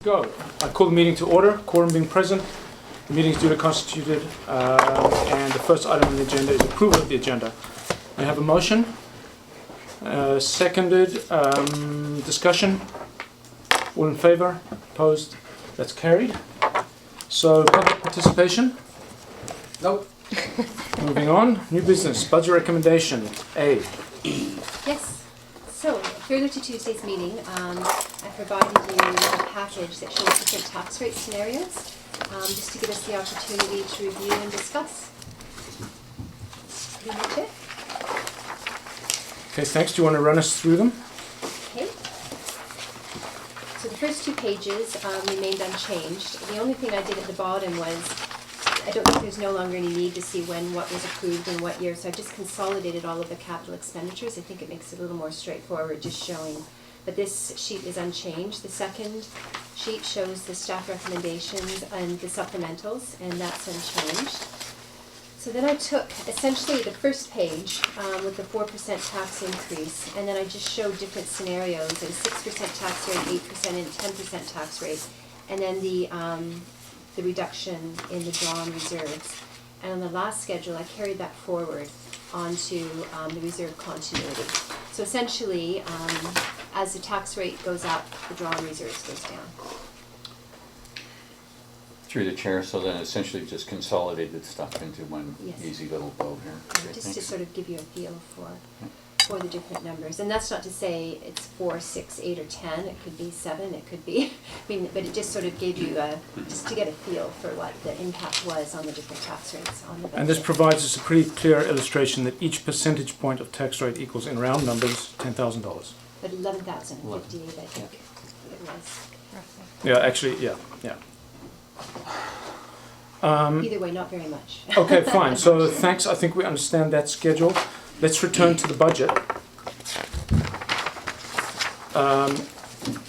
Go. I call the meeting to order, quorum being present. The meeting is duly constituted, and the first item on the agenda is approval of the agenda. I have a motion. Seconded. Discussion. All in favour? Opposed? That's carried. So, public participation? Nope. Moving on. New business. Budget recommendation. A. Yes. So, further to Tuesday's meeting, I provided you a package that shows different tax rate scenarios, just to give us the opportunity to review and discuss. Pretty much it. Okay, thanks. Do you want to run us through them? Okay. So the first two pages remained unchanged. The only thing I did at the bottom was, I don't think there's no longer any need to see what was approved in what year, so I just consolidated all of the capital expenditures. I think it makes it a little more straightforward, just showing. But this sheet is unchanged. The second sheet shows the staff recommendations and the supplementals, and that's unchanged. So then I took essentially the first page with the 4% tax increase, and then I just showed different scenarios, a 6% tax rate, 8% and 10% tax rate, and then the reduction in the drawn reserves. And on the last schedule, I carried that forward onto the reserve continuity. So essentially, as the tax rate goes up, the drawn reserves goes down. Through the chair, so then essentially just consolidated stuff into one Yes. easy little bow here. Okay, Just to thanks. sort of give you a feel for the different numbers. And that's not to say it's 4, 6, 8, or 10. It could be 7. It could be, but it just sort of gave you just to get a feel for what the impact was on the different tax rates on the budget. And this provides us a pretty clear illustration that each percentage point of tax rate equals, in round numbers, $10,000. But 11,058, I think it was. Yeah, actually, yeah. Either way, not very much. Okay, fine. So thanks. I think we understand that schedule. Let's return to the budget.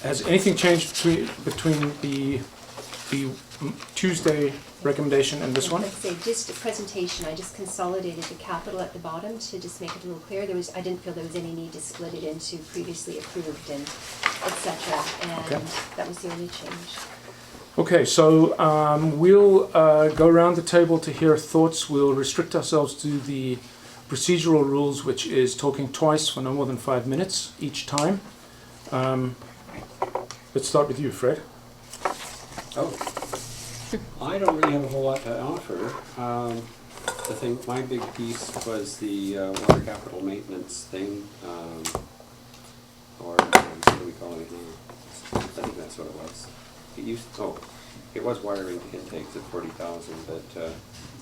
Has anything changed between the Tuesday recommendation and this one? Like I say, just a presentation. I just consolidated the capital at the bottom to just make it a little clear. I didn't feel there was any need to split it into previously approved and etc. And Okay. that was the only change. Okay, so we'll go around the table to hear thoughts. We'll restrict ourselves to the procedural rules, which is talking twice for no more than 5 minutes each time. Let's start with you, Fred. Oh. I don't really have a whole lot to offer. My big piece was the water capital maintenance thing, or what do we call it now? I think that's what it was. It was wiring intakes at 40,000, but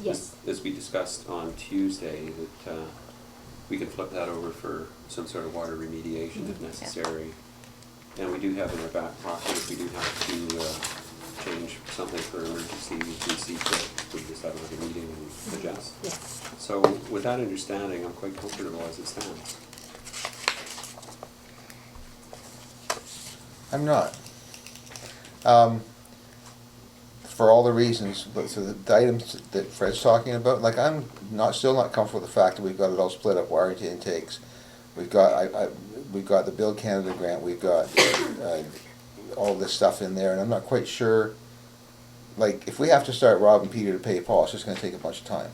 Yes. as we discussed on Tuesday, that we could flip that over for some sort of water remediation if necessary. And we do have in our back pocket, if we do have to change something for emergency, we see fit, we just have another meeting and adjust. Yes. So with that understanding, I'm quite comfortable as it stands. I'm not. For all the reasons, but so the items that Fred's talking about, like I'm still not comfortable with the fact that we've got it all split up, wiring to intakes. We've got the Build Canada grant, we've got all this stuff in there, and I'm not quite sure, like, if we have to start robbing Peter to pay Paul, it's just gonna take a bunch of time.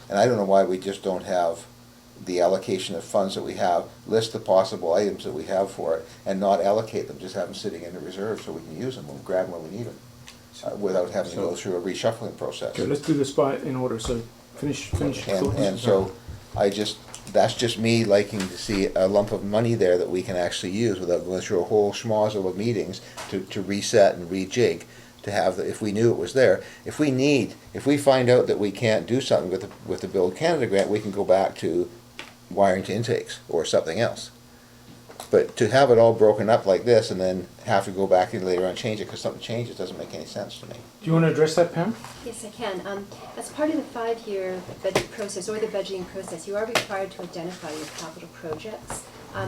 And I don't know why we just don't have the allocation of funds that we have, list the possible items that we have for it, and not allocate them, just have them sitting in the reserve so we can use them, we'll grab them when we need them, without having to go through a reshuffling process. Okay, let's do this in order. So finish. And so that's just me liking to see a lump of money there that we can actually use without going through a whole schmozzle of meetings to reset and rejig, to have if we knew it was there. If we find out that we can't do something with the Build Canada grant, we can go back to wiring to intakes or something else. But to have it all broken up like this and then have to go back and later on change it because something changes doesn't make any sense to me. Do you want to address that, Pam? Yes, I can. As part of the 5-year budget process or the budgeting process, you are required to identify your capital projects.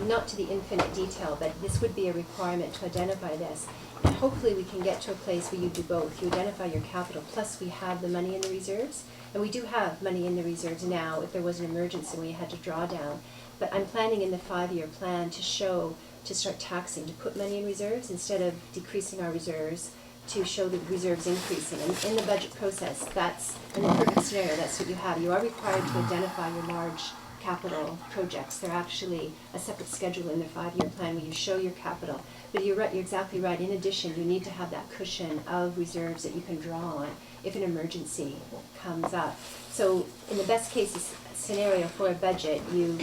Not to the infinite detail, but this would be a requirement to identify this. And hopefully we can get to a place where you do both. You identify your capital, plus we have the money in the reserves. And we do have money in the reserves now if there was an emergency we had to draw down. But I'm planning in the 5-year plan to start taxing, to put money in reserves instead of decreasing our reserves, to show the reserves increasing. And in the budget process, that's, in the perfect scenario, that's what you have. You are required to identify your large capital projects. They're actually a separate schedule in the 5-year plan where you show your capital. But you're right, you're exactly right. In addition, you need to have that cushion of reserves that you can draw on if an emergency comes up. So in the best case scenario for a budget, you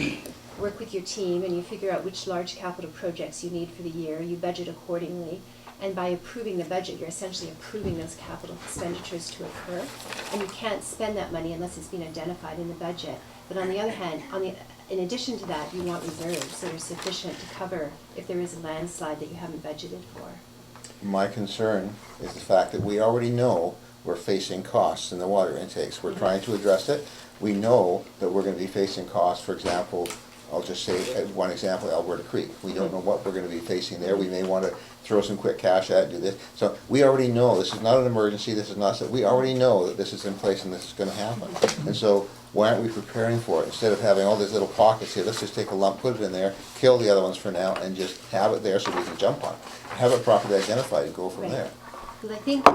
work with your team and you figure out which large capital projects you need for the year. You budget accordingly. And by approving the budget, you're essentially approving those capital expenditures to occur. And you can't spend that money unless it's been identified in the budget. But on the other hand, in addition to that, you want reserves that are sufficient to cover if there is a landslide that you haven't budgeted for. My concern is the fact that we already know we're facing costs in the water intakes. We're trying to address it. We know that we're going to be facing costs, for example, I'll just say one example, Alberta Creek. We don't know what we're going to be facing there. We may want to throw some quick cash at it, do this. So we already know this is not an emergency, this is not, we already know that this is in place and this is going to happen. And so why aren't we preparing for it? Instead of having all these little pockets here, let's just take a lump, put it in there, kill the other ones for now, and just have it there so we can jump on it. Have it properly identified and go from there. Well, I think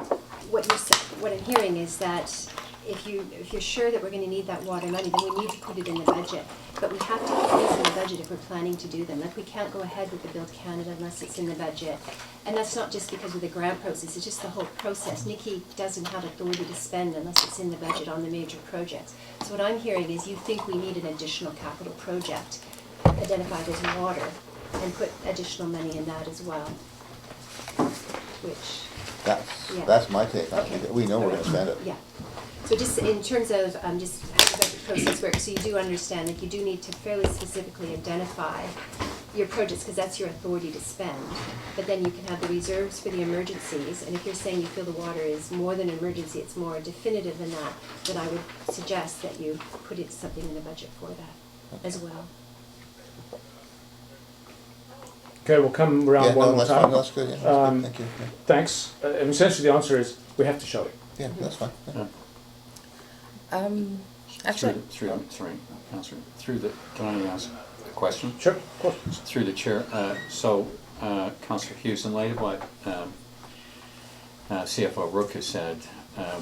what I'm hearing is that if you're sure that we're going to need that water money, then we need to put it in the budget. But we have to put things in the budget if we're planning to do them. Like, we can't go ahead with the Build Canada unless it's in the budget. And that's not just because of the grant process, it's just the whole process. Nikki doesn't have authority to spend unless it's in the budget on the major projects. So what I'm hearing is you think we need an additional capital project identified as water and put additional money in that as well. Which, That's my take on it. Okay. We know we're going to spend it. yeah. So just in terms of just how the budget process works, so you do understand that you do need to fairly specifically identify your projects because that's your authority to spend. But then you can have the reserves for the emergencies, and if you're saying you feel the water is more than an emergency, it's more definitive than that, then I would suggest that you put it something in the budget for that as well. Okay, we'll come around one more that's time. fine, that's good, yeah, that's good. Thank you. Yeah. Thanks. And essentially the answer is we have to show it. Yeah, that's fine. Yeah. Actually, sorry, Councillor, can I ask a question? Sure, of course. Through the chair, Councillor Hughes, in light of what CFO Rook has said,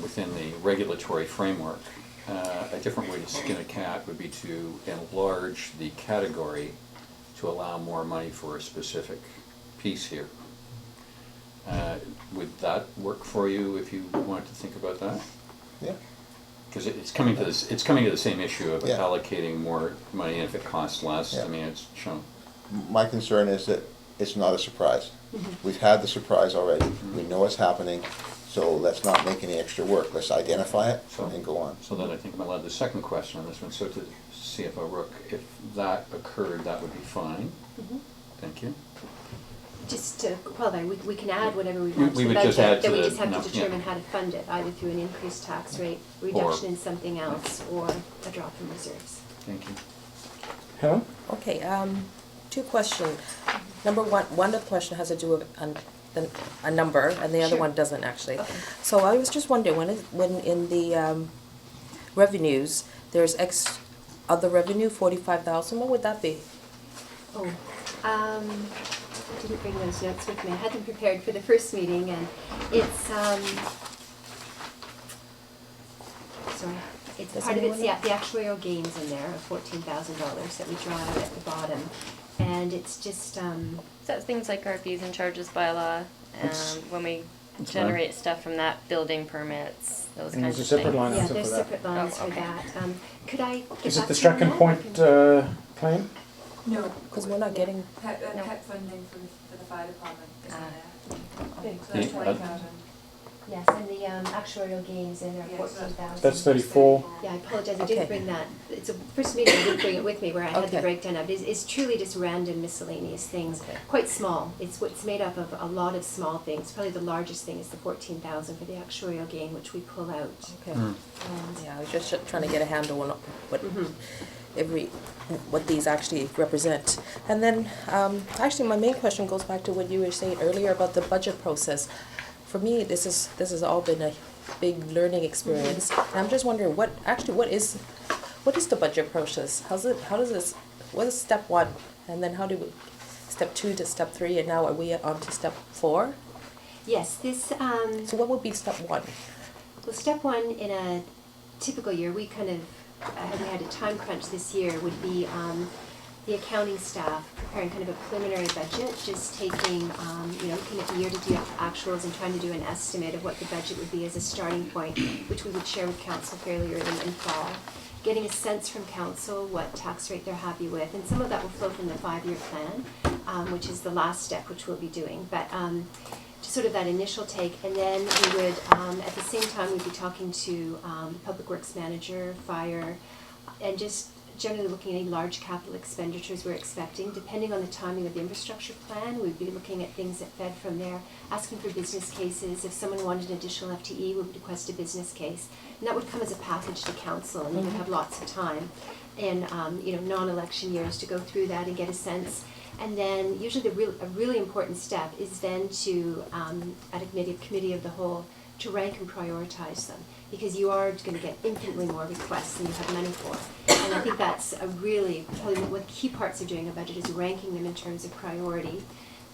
within the regulatory framework, a different way to skin a cat would be to enlarge the category to allow more money for a specific piece here. Would that work for you if you wanted to think about that? Yeah. Because it's coming to this, it's coming to the same issue of Yeah. allocating more money, and if it costs less, Yeah. I mean, it's shown. My concern is that it's not a surprise. We've had the surprise already. We know what's happening, so let's not make any extra work. Let's identify it and go on. So then I think I'm allowed the second question on this one. So to CFO Rook, if that occurred, that would be fine. Thank you. Just to qualify, we can add whatever we want to We the would just budget, add then to we the- just have no, to yeah. determine how to fund it, either through an increased tax rate, reduction in something else, or a drop in reserves. Thank you. Helen? Okay, two questions. Number one of the question has to do with a number, and the other Sure. one doesn't actually. Okay. So I was just wondering, when in the revenues, there's other revenue, 45,000, what would that be? Oh, I didn't bring those notes with me. I had them prepared for the first meeting, and it's, sorry, it's Does part of it's anyone the actuarial gains in there of $14,000 that we draw out at the bottom, and it's just, So things like our fees and charges bylaw, when we That's generate stuff from that, building permits, those And kinds there's of a separate things. line yeah, item there's for that. separate lines Oh, for okay. that. Could I get Is it back the to you on Strachan that? Point claim? No, Because we're not getting, PEP, No. PEP funding for the fire department is in Ah. there. Okay. So that's Yeah, 20,000. Yes, and the actuarial gains in there, Yeah, so 14,000. That's 34. Yeah, I apologize, I Okay. didn't bring that. It's a first meeting, I didn't bring it with me where I had the Okay. breakdown of it. It's truly just random miscellaneous things, quite small. It's made up of a lot of small things. Probably the largest thing is the 14,000 for the actuarial gain, which we pull out. okay. And, Yeah, I was just trying to get a handle on what Mhm. what these actually represent. And then, actually, my main question goes back to what you were saying earlier about the budget process. For me, this has all been a big learning experience. And I'm just wondering, what is the budget process? What is step one? And then how do we, step 2 to step 3, and now are we on to step 4? Yes, this, So what would be step one? well, step one in a typical year, we kind of, we had a time crunch this year, would be the accounting staff preparing kind of a preliminary budget, just taking, looking at the year-to-year actuals and trying to do an estimate of what the budget would be as a starting point, which we would share with council fairly early in fall. Getting a sense from council what tax rate they're happy with, and some of that will flow from the 5-year plan, which is the last step, which we'll be doing. But just sort of that initial take, and then we would, at the same time, we'd be talking to Public Works Manager, Fire, and just generally looking at any large capital expenditures we're expecting. Depending on the timing of the infrastructure plan, we'd be looking at things that fed from there, asking for business cases. If someone wanted an additional FTE, we would request a business case. And that would come as a package to council, and you would have lots of time in non-election years to go through that and get a sense. And then usually a really important step is then to, at a committee of the whole, to rank and prioritize them, because you are going to get infinitely more requests than you have money for. And I think that's probably one of the key parts of doing a budget, is ranking them in terms of priority.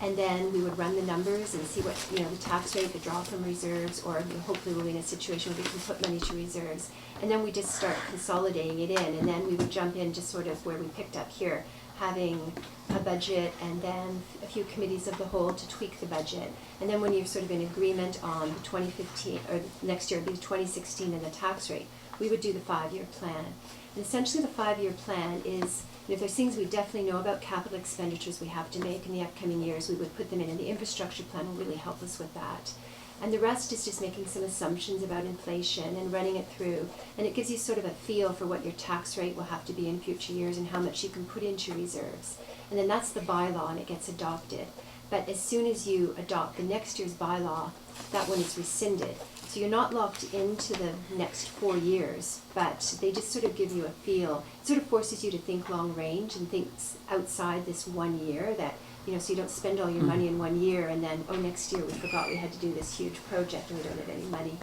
And then we would run the numbers and see what, the tax rate, the draw from reserves, or hopefully we'll be in a situation where we can put money to reserves. And then we just start consolidating it in, and then we would jump in just sort of where we picked up here, having a budget and then a few committees of the whole to tweak the budget. And then when you're sort of in agreement on the 2015, or next year it'd be 2016 and the tax rate, we would do the 5-year plan. And essentially the 5-year plan is, if there's things we definitely know about capital expenditures we have to make in the upcoming years, we would put them in, and the infrastructure plan will really help us with that. And the rest is just making some assumptions about inflation and running it through. And it gives you sort of a feel for what your tax rate will have to be in future years and how much you can put into reserves. And then that's the bylaw, and it gets adopted. But as soon as you adopt the next year's bylaw, that one is rescinded. So you're not locked into the next 4 years, but they just sort of give you a feel. It sort of forces you to think long range and think outside this 1 year, that so you don't spend all your money in 1 year and then, next year we forgot we had to do this huge project and we don't have any money.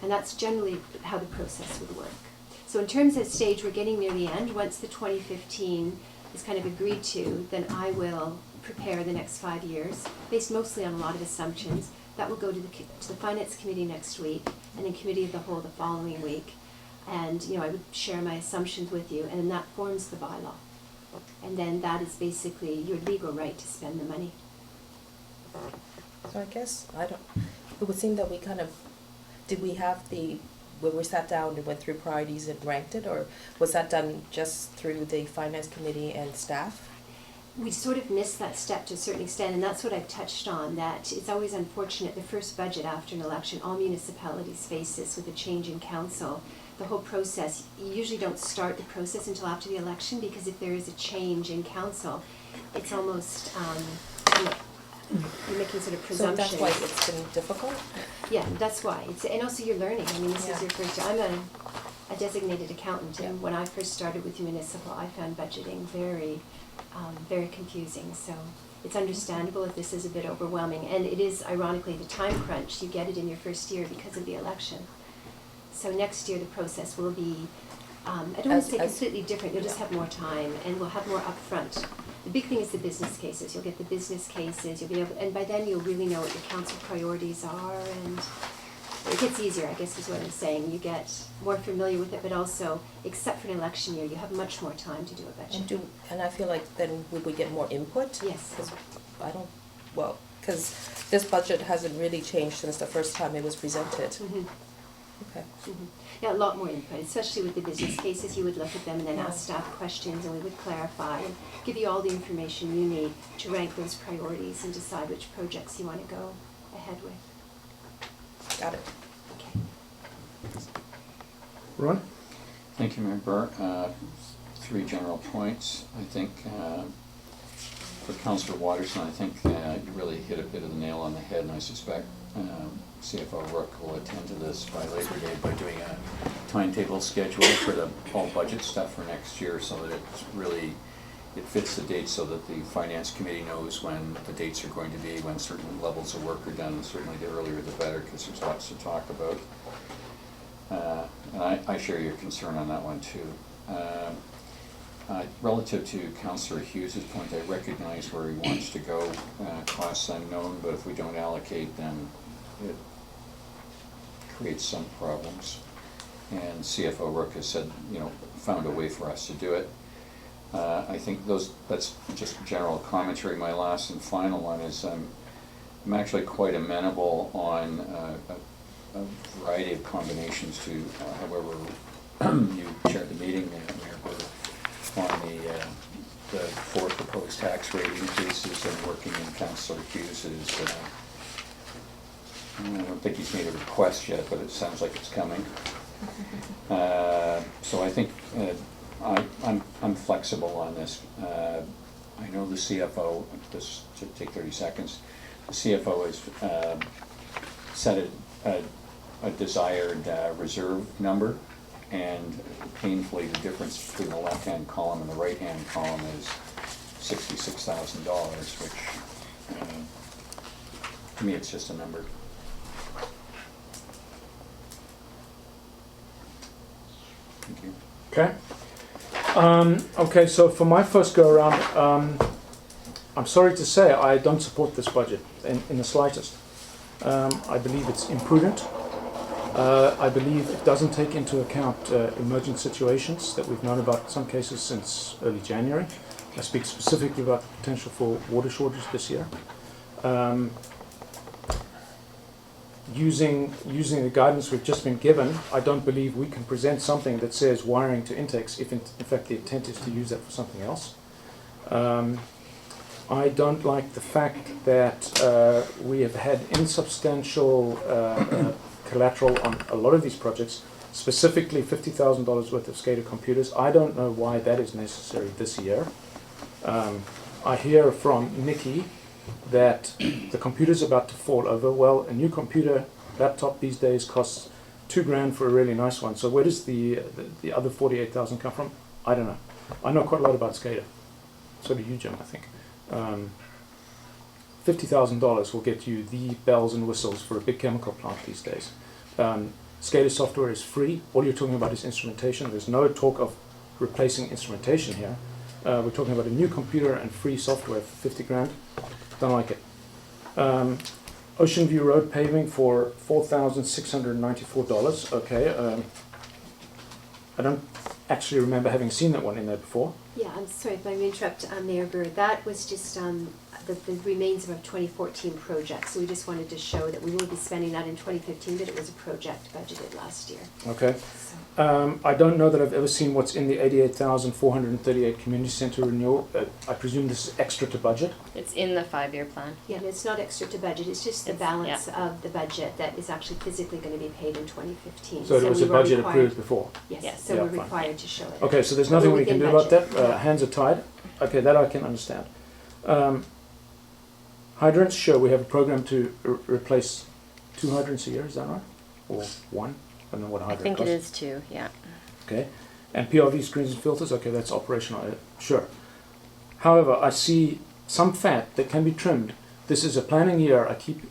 And that's generally how the process would work. So in terms of stage, we're getting near the end. Once the 2015 is kind of agreed to, then I will prepare the next 5 years, based mostly on a lot of assumptions. That will go to the Finance Committee next week, and then Committee of the Whole the following week. And I would share my assumptions with you, and then that forms the bylaw. And then that is basically your legal right to spend the money. So I guess, it would seem that we kind of, did we have when we sat down and went through priorities and ranked it, or was that done just through the Finance Committee and staff? We sort of missed that step to a certain extent, and that's what I've touched on, that it's always unfortunate, the first budget after an election, all municipalities face this with a change in council. The whole process, you usually don't start the process until after the election, because if there is a change in council, it's almost, you're making sort of presumptions. So that's why it's been difficult? Yeah, that's why. And also you're learning. I mean, this is Yeah. your first year. I'm a designated accountant, and when I first started with municipal, I found budgeting very, very confusing. So it's understandable if this is a bit overwhelming. And it is, ironically, the time crunch. You get it in your first year because of the election. So next year the process will be, I don't want to say completely different, you'll just have more time, and we'll have more upfront. The big thing is the business cases. You'll get the business cases, you'll be able, and by then you'll really know what your council priorities are, and it gets easier, I guess is what I'm saying. You get more familiar with it, but also, except for an election year, you have much more time to do a budget. And I feel like then we would get more input? Yes. Because this budget hasn't really changed since the first time it was presented. Mm-hmm. Okay. Mm-hmm. Yeah, a lot more input, especially with the business cases. You would look at them and then ask staff questions, and we would clarify and give you all the information you need to rank those priorities and decide which projects you want to go ahead with. Got it. Okay. Ron? Thank you, Mayor Burr. 3 general points. I think for Councillor Watterson, I think you really hit a bit of the nail on the head, and I suspect CFO Rook will attend to this by Labor Day by doing a timetable schedule for the all budget stuff for next year, so that it fits the dates, so that the Finance Committee knows when the dates are going to be, when certain levels of work are done. Certainly the earlier the better, because there's lots to talk about. And I share your concern on that one too. Relative to Councillor Hughes' point, I recognize where he wants to go, costs unknown, but if we don't allocate, then it creates some problems. And CFO Rook has said, found a way for us to do it. I think that's just general commentary. My last and final one is I'm actually quite amenable on a variety of combinations to however you chaired the meeting, Mayor, on the four proposed tax rate increases and working in Councillor Hughes's. I don't think he's made a request yet, but it sounds like it's coming. So I think I'm flexible on this. I know the CFO, this should take 30 seconds, the CFO has set a desired reserve number, and painfully the difference between the left-hand column and the right-hand column is $66,000, which to me it's just a number. Thank you. Okay. Okay, so for my first go around, I'm sorry to say I don't support this budget in the slightest. I believe it's imprudent. I believe it doesn't take into account emergent situations that we've known about in some cases since early January. I speak specifically about the potential for water shortage this year. Using the guidance we've just been given, I don't believe we can present something that says wiring to intakes if in fact the intent is to use that for something else. I don't like the fact that we have had insubstantial collateral on a lot of these projects, specifically $50,000 worth of SCADA computers. I don't know why that is necessary this year. I hear from Nikki that the computer's about to fall over. Well, a new computer laptop these days costs $2,000 for a really nice one. So where does the other 48,000 come from? I don't know. I know quite a lot about SCADA. So do you, Jim, I think. $50,000 will get you the bells and whistles for a big chemical plant these days. SCADA software is free. All you're talking about is instrumentation. There's no talk of replacing instrumentation here. We're talking about a new computer and free software for $50,000. Don't like it. Ocean View Road paving for $4,694. Okay. I don't actually remember having seen that one in there before. Yeah, I'm sorry if I interrupt, Mayor Bird. That was just the remains of a 2014 project, so we just wanted to show that we will be spending that in 2015, but it was a project budgeted last year. Okay. So. I don't know that I've ever seen what's in the 88,438 community center renewal. I presume this is extra to budget. It's in the 5-year plan. Yeah, and it's not extra to budget, it's just the balance of the budget that is actually physically going to be paid in 2015. So it was a we were budget required, approved before. Yes, Yes. so Yeah, we're fine. required to show it. Okay, so there's But nothing we're we can do within about that. budget. Yeah. Hands are tied. Okay, that I can understand. Hydrants, sure, we have a program to replace 2 hydrants a year, is that right? Or 1? I don't know what I hydrant think costs. it is too, yeah. Okay, and PRV screens and filters, okay, that's operational, sure. However, I see some fat that can be trimmed. This is a planning year I keep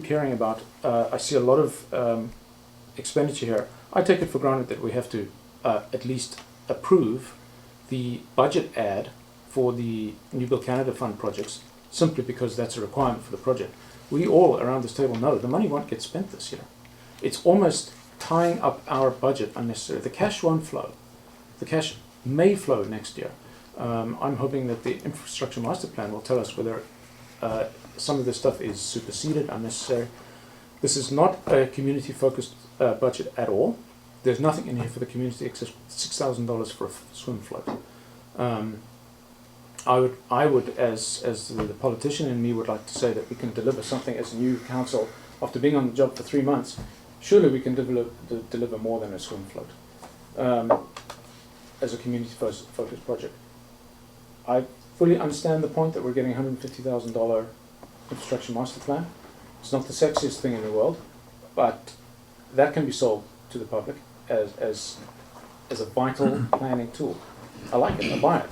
hearing about. I see a lot of expenditure here. I take it for granted that we have to at least approve the budget ad for the New Build Canada Fund projects, simply because that's a requirement for the project. We all around this table know the money won't get spent this year. It's almost tying up our budget unnecessarily. The cash won't flow. The cash may flow next year. I'm hoping that the infrastructure master plan will tell us whether some of this stuff is superseded, unnecessary. This is not a community-focused budget at all. There's nothing in here for the community except $6,000 for a swim float. I would, as the politician in me, would like to say that we can deliver something as a new council after being on the job for 3 months. Surely we can deliver more than a swim float as a community-focused project. I fully understand the point that we're getting $150,000 infrastructure master plan. It's not the sexiest thing in the world, but that can be sold to the public as a vital planning tool. I like it. I buy it.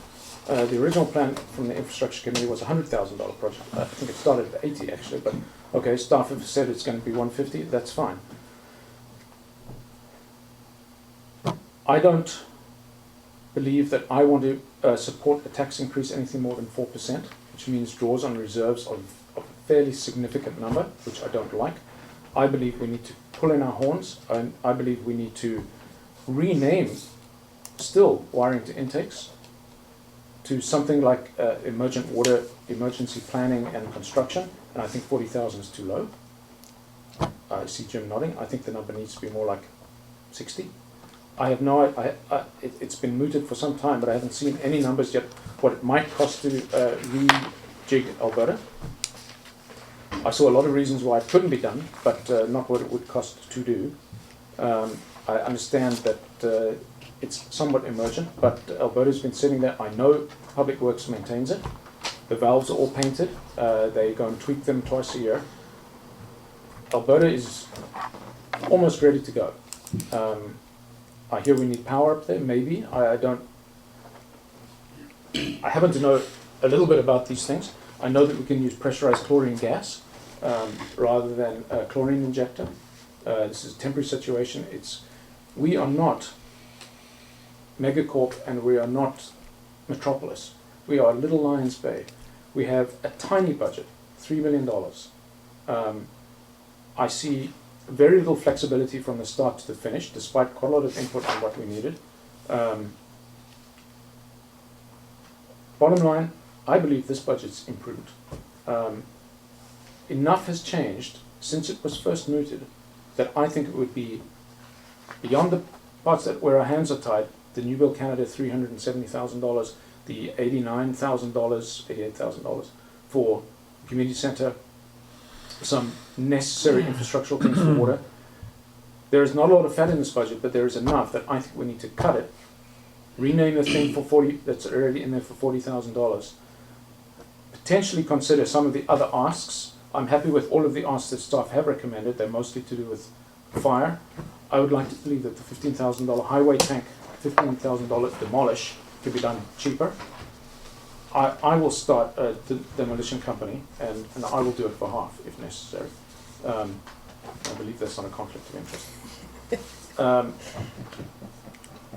The original plan from the infrastructure committee was a $100,000 project. I think it started at 80 actually, but okay, staff have said it's going to be 150. That's fine. I don't believe that I want to support a tax increase anything more than 4%, which means draws on reserves of a fairly significant number, which I don't like. I believe we need to pull in our horns, and I believe we need to rename still wiring to intakes to something like emergent water, emergency planning and construction, and I think 40,000 is too low. I see Jim nodding. I think the number needs to be more like 60. I have no, it's been mooted for some time, but I haven't seen any numbers yet what it might cost to rejig Alberta. I saw a lot of reasons why it couldn't be done, but not what it would cost to do. I understand that it's somewhat emergent, but Alberta's been sitting there. I know Public Works maintains it. The valves are all painted. They go and tweak them twice a year. Alberta is almost ready to go. I hear we need power up there, maybe. I don't. I happen to know a little bit about these things. I know that we can use pressurized chlorine gas rather than a chlorine injector. This is a temporary situation. We are not Megacorp and we are not Metropolis. We are Little Lions Bay. We have a tiny budget, $3 million. I see very little flexibility from the start to the finish, despite quite a lot of input on what we needed. Bottom line, I believe this budget's improved. Enough has changed since it was first mooted that I think it would be beyond the parts that where our hands are tied. The New Build Canada $370,000, the $89,000, $88,000 for community centre, some necessary infrastructural things for water. There is not a lot of fat in this budget, but there is enough that I think we need to cut it, rename the thing for 40 that's already in there for $40,000, potentially consider some of the other asks. I'm happy with all of the asks that staff have recommended. They're mostly to do with fire. I would like to believe that the $15,000 highway tank, $15,000 demolish could be done cheaper. I will start a demolition company, and I will do it for half if necessary. I believe that's not a conflict of interest.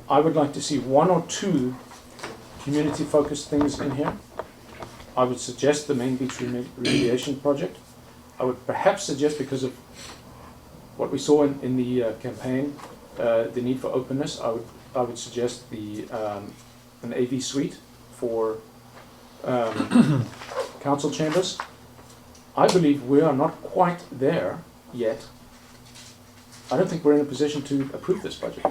I would like to see one or two community-focused things in here. I would suggest the Main Beach remediation project. I would perhaps suggest, because of what we saw in the campaign, the need for openness, I would suggest an AV suite for council chambers. I believe we are not quite there yet. I don't think we're in a position to approve this budget.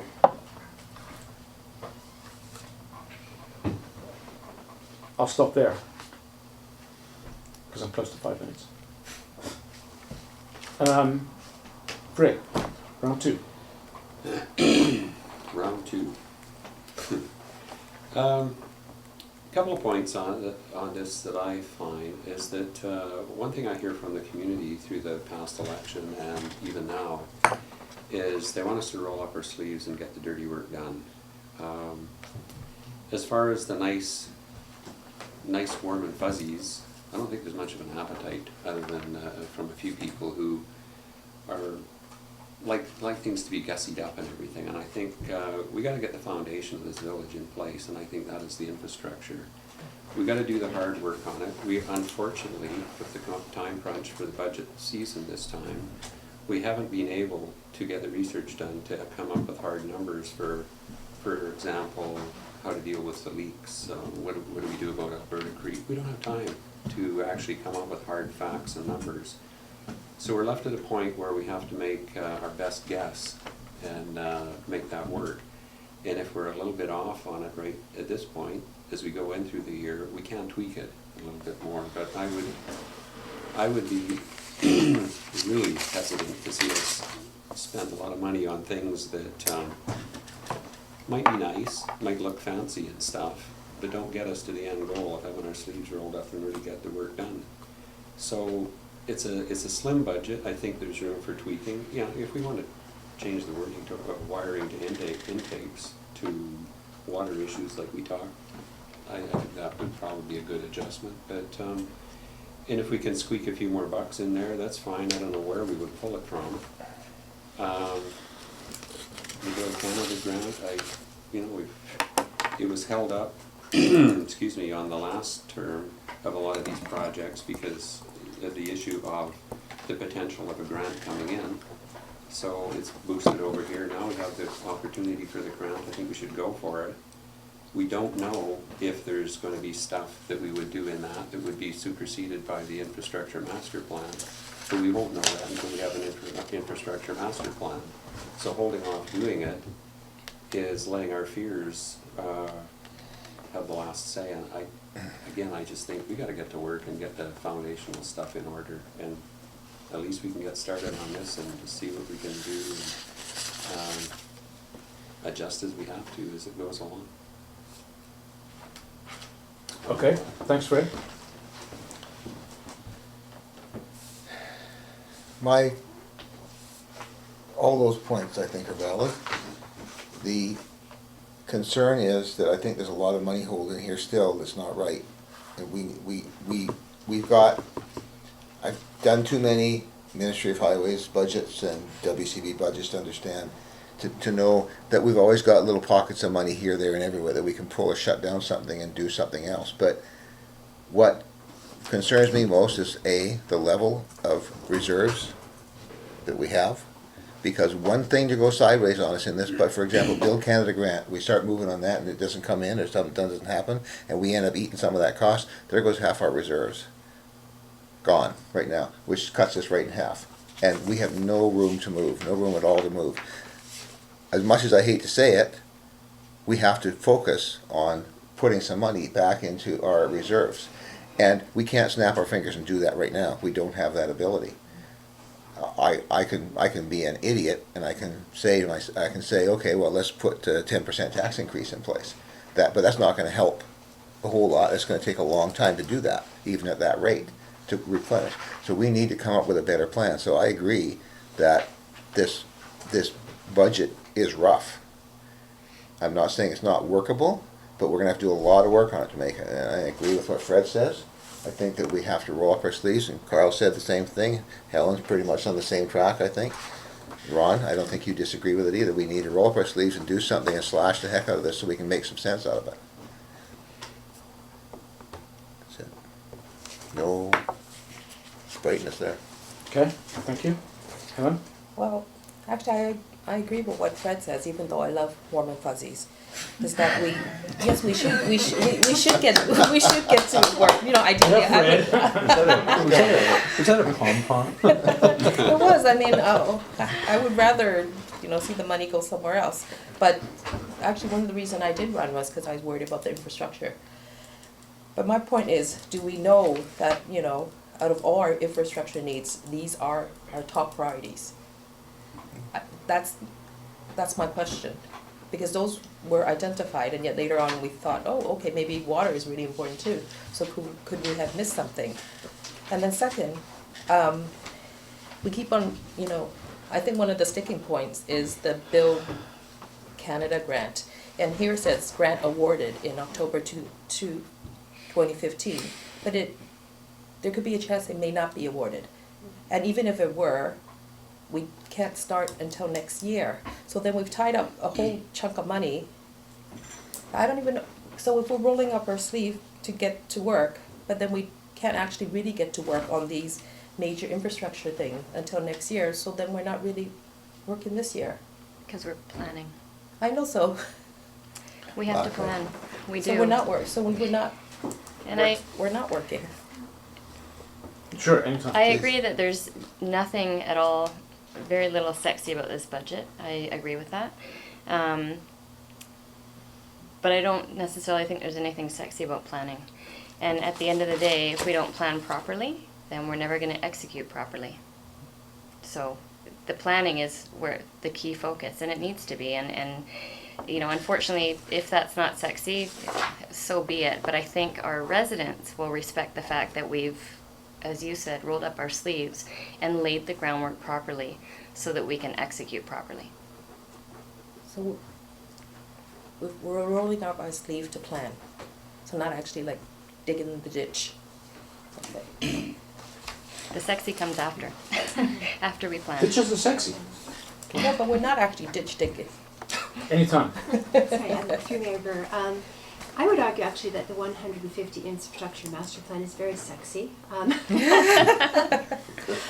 I'll stop there because I'm close to 5 minutes. Fred, round two. Round two. Couple of points on this that I find is that one thing I hear from the community through the past election and even now is they want us to roll up our sleeves and get the dirty work done. As far as the nice warm and fuzzies, I don't think there's much of an appetite other than from a few people who are like things to be gussied up and everything, and I think we got to get the foundation of this village in place, and I think that is the infrastructure. We got to do the hard work on it. We unfortunately, with the time crunch for the budget season this time, we haven't been able to get the research done to come up with hard numbers for example, how to deal with the leaks. What do we do about Alberta Creek? We don't have time to actually come up with hard facts and numbers. So we're left at a point where we have to make our best guess and make that work. And if we're a little bit off on it right at this point, as we go in through the year, we can tweak it a little bit more. But I would be really hesitant to see us spend a lot of money on things that might be nice, might look fancy and stuff, but don't get us to the end goal of having our sleeves rolled up and really get the work done. So it's a slim budget. I think there's room for tweaking. Yeah, if we want to change the wording to wiring to intakes to water issues like we talked, I think that would probably be a good adjustment. But and if we can squeak a few more bucks in there, that's fine. I don't know where we would pull it from. The Bill Canada grant, it was held up, excuse me, on the last term of a lot of these projects because of the issue of the potential of a grant coming in. So it's boosted over here, now we have the opportunity for the grant, I think we should go for it. We don't know if there's gonna be stuff that we would do in that would be superseded by the infrastructure master plan. But we won't know that until we have an infrastructure master plan. So holding off doing it is letting our fears have the last say. And I just think we gotta get to work and get the foundational stuff in order. And at least we can get started on this and just see what we can do and adjust as we have to as it goes along. Okay, thanks, Fred. All those points I think are valid. The concern is that I think there's a lot of money holding here still that's not right. And we've got, I've done too many Ministry of Highways budgets and WCB budgets to understand, to know that we've always got little pockets of money here, there, and everywhere that we can pull or shut down something and do something else. But what concerns me most is the level of reserves that we have. Because one thing to go sideways on us in this, but for example, Build Canada grant, we start moving on that and it doesn't come in or something doesn't happen, and we end up eating some of that cost, there goes half our reserves. Gone right now, which cuts us right in half. And we have no room to move, no room at all to move. As much as I hate to say it, we have to focus on putting some money back into our reserves. And we can't snap our fingers and do that right now. We don't have that ability. I can be an idiot and I can say okay, well, let's put a 10% tax increase in place. But that's not going to help a whole lot. It's going to take a long time to do that, even at that rate, to replenish. So we need to come up with a better plan. So I agree that this budget is rough. I'm not saying it's not workable, but we're going to have to do a lot of work on it to make it. And I agree with what Fred says. I think that we have to roll up our sleeves, and Carl said the same thing. Helen's pretty much on the same track, I think. Ron, I don't think you disagree with it either. We need to roll up our sleeves and do something and slash the heck out of this so we can make some sense out of it. That's it. No brightness there. Okay, thank you. Helen? Well, actually, I agree with what Fred says, even though I love warm and fuzzies. Is that we should get to work. You know, ideally, Was that a pom-pom? It was. I mean, I would rather, see the money go somewhere else. But actually, one of the reasons I did run was because I was worried about the infrastructure. But my point is, do we know that, out of all our infrastructure needs, these are our top priorities? That's my question. Because those were identified, and yet later on we thought, oh, okay, maybe water is really important too. So could we have missed something? And then second, we keep on, I think one of the sticking points is the Build Canada grant. And here it says grant awarded in October 2015. But there could be a chance it may not be awarded. And even if it were, we can't start until next year. So then we've tied up a whole chunk of money. I don't even know. So if we're rolling up our sleeve to get to work, but then we can't actually really get to work on these major infrastructure things until next year, so then we're not really working this year. Because we're planning. I know, so. We have to plan. We do. So we're not we're not. And we're not working. Sure, anytime. I agree that there's nothing at all, very little sexy about this budget. I agree with that. But I don't necessarily think there's anything sexy about planning. And at the end of the day, if we don't plan properly, then we're never going to execute properly. So the planning is where the key focus, and it needs to be. And unfortunately, if that's not sexy, so be it. But I think our residents will respect the fact that we've, as you said, rolled up our sleeves and laid the groundwork properly so that we can execute properly. So we're rolling up our sleeve to plan. So not actually like digging in the ditch. Okay. The sexy comes after, after we plan. Ditches are sexy. No, but we're not actually ditch digging. Anytime. Sorry, through Mayor Burr. I would argue actually that the 150 infrastructure master plan is very sexy.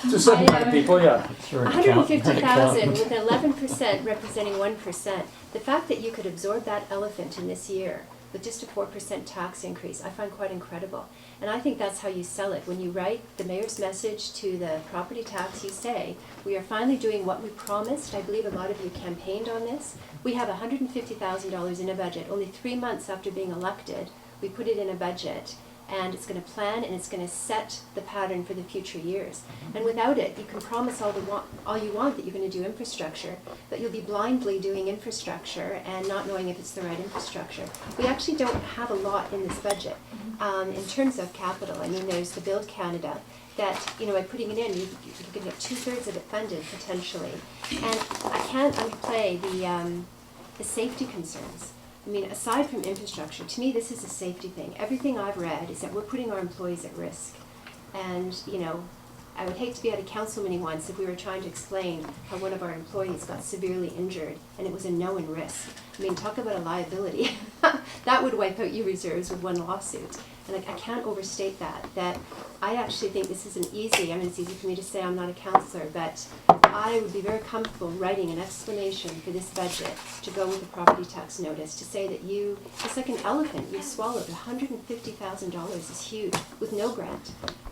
To certain kind of people, yeah. 150,000 with 11% representing 1%. The fact that you could absorb that elephant in this year with just a 4% tax increase, I find quite incredible. And I think that's how you sell it. When you write the mayor's message to the property tax, you say, we are finally doing what we promised. I believe a lot of you campaigned on this. We have $150,000 in a budget. Only 3 months after being elected, we put it in a budget. And it's going to plan and it's going to set the pattern for the future years. And without it, you can promise all you want that you're going to do infrastructure, but you'll be blindly doing infrastructure and not knowing if it's the right infrastructure. We actually don't have a lot in this budget in terms of capital. I mean, there's the Build Canada that, you know, by putting it in, you can get 2/3 of it funded potentially. And I can't underplay the safety concerns. I mean, aside from infrastructure, to me this is a safety thing. Everything I've read is that we're putting our employees at risk. And, you know, I would hate to be at a council meeting once if we were trying to explain how one of our employees got severely injured and it was a known risk. I mean, talk about a liability. That would wipe out your reserves with one lawsuit. And I can't overstate that I actually think this isn't easy. I mean, it's easy for me to say I'm not a councillor, but I would be very comfortable writing an explanation for this budget to go with the property tax notice to say that it's like an elephant you've swallowed. $150,000 is huge with no grant.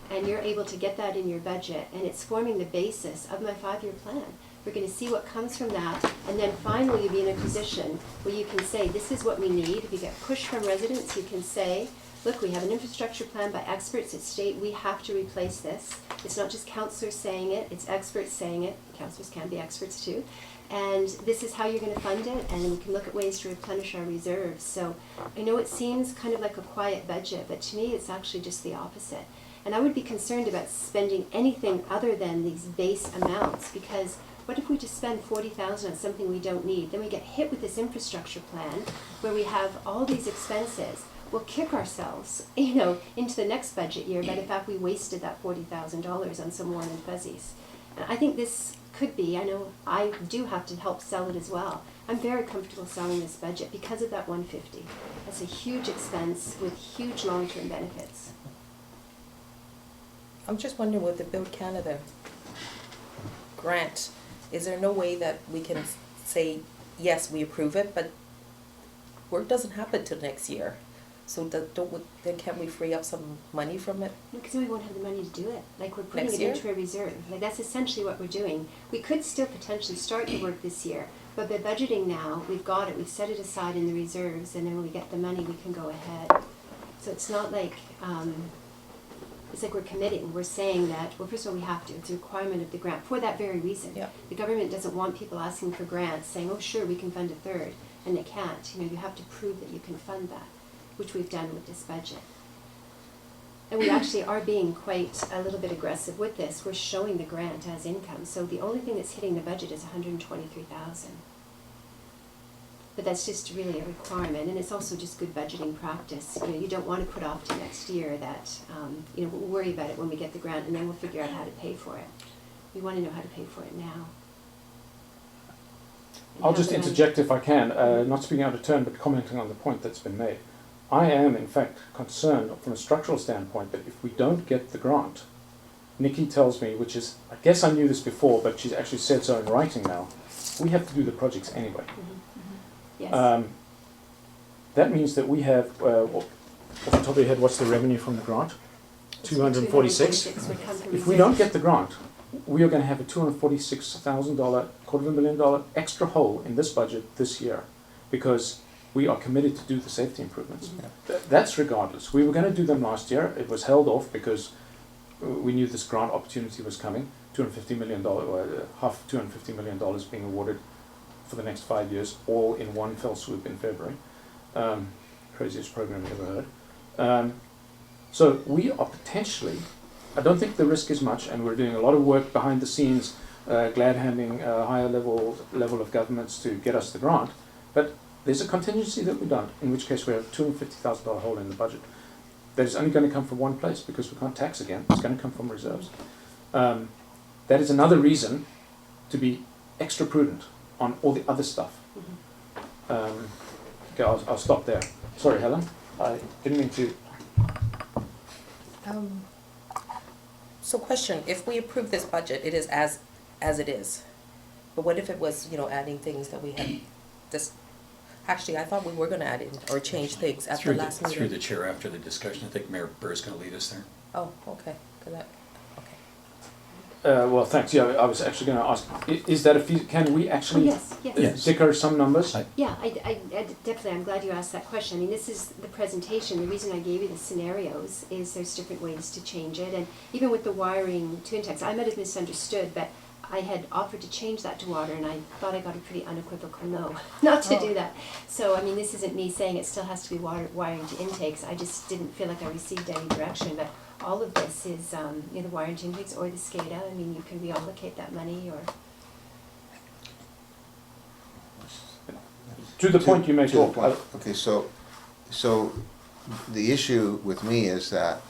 And you're able to get that in your budget, and it's forming the basis of my 5-year plan. We're going to see what comes from that, and then finally you'll be in a position where you can say, this is what we need. If you get push from residents, you can say, look, we have an infrastructure plan by experts at state. We have to replace this. It's not just councillors saying it, it's experts saying it. Councillors can be experts too. And this is how you're going to fund it, and we can look at ways to replenish our reserves. So I know it seems kind of like a quiet budget, but to me it's actually just the opposite. And I would be concerned about spending anything other than these base amounts, because what if we just spend $40,000 on something we don't need? Then we get hit with this infrastructure plan where we have all these expenses. We'll kick ourselves, you know, into the next budget year by the fact we wasted that $40,000 on some warm and fuzzies. And I think this could be, I know I do have to help sell it as well. I'm very comfortable selling this budget because of that $150. That's a huge expense with huge long-term benefits. I'm just wondering with the Build Canada grant, is there no way that we can say, yes, we approve it, but work doesn't happen till next year? So then can't we free up some money from it? No, because we won't have the money to do it. Like, we're putting Next it year? into a reserve. Like, that's essentially what we're doing. We could still potentially start the work this year, but by budgeting now, we've got it. We've set it aside in the reserves, and then when we get the money, we can go ahead. So it's not like, it's like we're committing. We're saying that, well, first of all, we have to. It's a requirement of the grant for that very reason. Yeah. The government doesn't want people asking for grants, saying, oh, sure, we can fund a third, and they can't. You know, you have to prove that you can fund that, which we've done with this budget. And we actually are being quite a little bit aggressive with this. We're showing the grant as income. So the only thing that's hitting the budget is $123,000. But that's just really a requirement, and it's also just good budgeting practice. You know, you don't want to put off to next year that, you know, we'll worry about it when we get the grant, and then we'll figure out how to pay for it. We want to know how to pay for it now. And I'll have just the money. interject if I can, not speaking out of turn, but commenting on the point that's been made. I am, in fact, concerned from a structural standpoint that if we don't get the grant, Nikki tells me, which is, I guess I knew this before, but she's actually said so in writing now, we have to do the projects anyway. Yes. That means that we have, off the top of your head, what's the revenue from the grant? 246. would come from If we don't reserves. get the grant, we are going to have a $246,000, $250,000 extra hole in this budget this year, because we are committed to do the safety improvements. That's regardless. We were going to do them last year. It was held off because we knew this grant opportunity was coming. $250 million, half $250 million being awarded for the next 5 years, all in one fell swoop in February. Craziest program I've ever heard. So we are potentially, I don't think the risk is much, and we're doing a lot of work behind the scenes, glad handing a higher level of governments to get us the grant, but there's a contingency that we don't, in which case we have a $250,000 hole in the budget. That is only going to come from one place because we can't tax again. It's going to come from reserves. That is another reason to be extra prudent on all the other stuff. Okay, I'll stop there. Sorry, Helen. I didn't mean to. So question, if we approve this budget, it is as it is. But what if it was, adding things that we had this, actually, I thought we were gonna add in or change things at the Through last meeting. Through the chair after the discussion, I think Mayor Burr's gonna lead us there. Oh, okay, okay. Well, thanks. Yeah, I was actually going to ask, is that can we actually Yes. dicker some numbers? Yeah, I definitely, I'm glad you asked that question. I mean, this is the presentation. The reason I gave you the scenarios is there's different ways to change it. And even with the wiring to Intex, I might have misunderstood, but I had offered to change that to water, and I thought I got a pretty unequivocal no, not to do that. So, I mean, this isn't me saying it still has to be wiring to intakes. I just didn't feel like I received any direction. But all of this is, the wiring to intakes or the SCADA. I mean, you can reallocate that money or... To the point you made. To the point. Okay, so the issue with me is that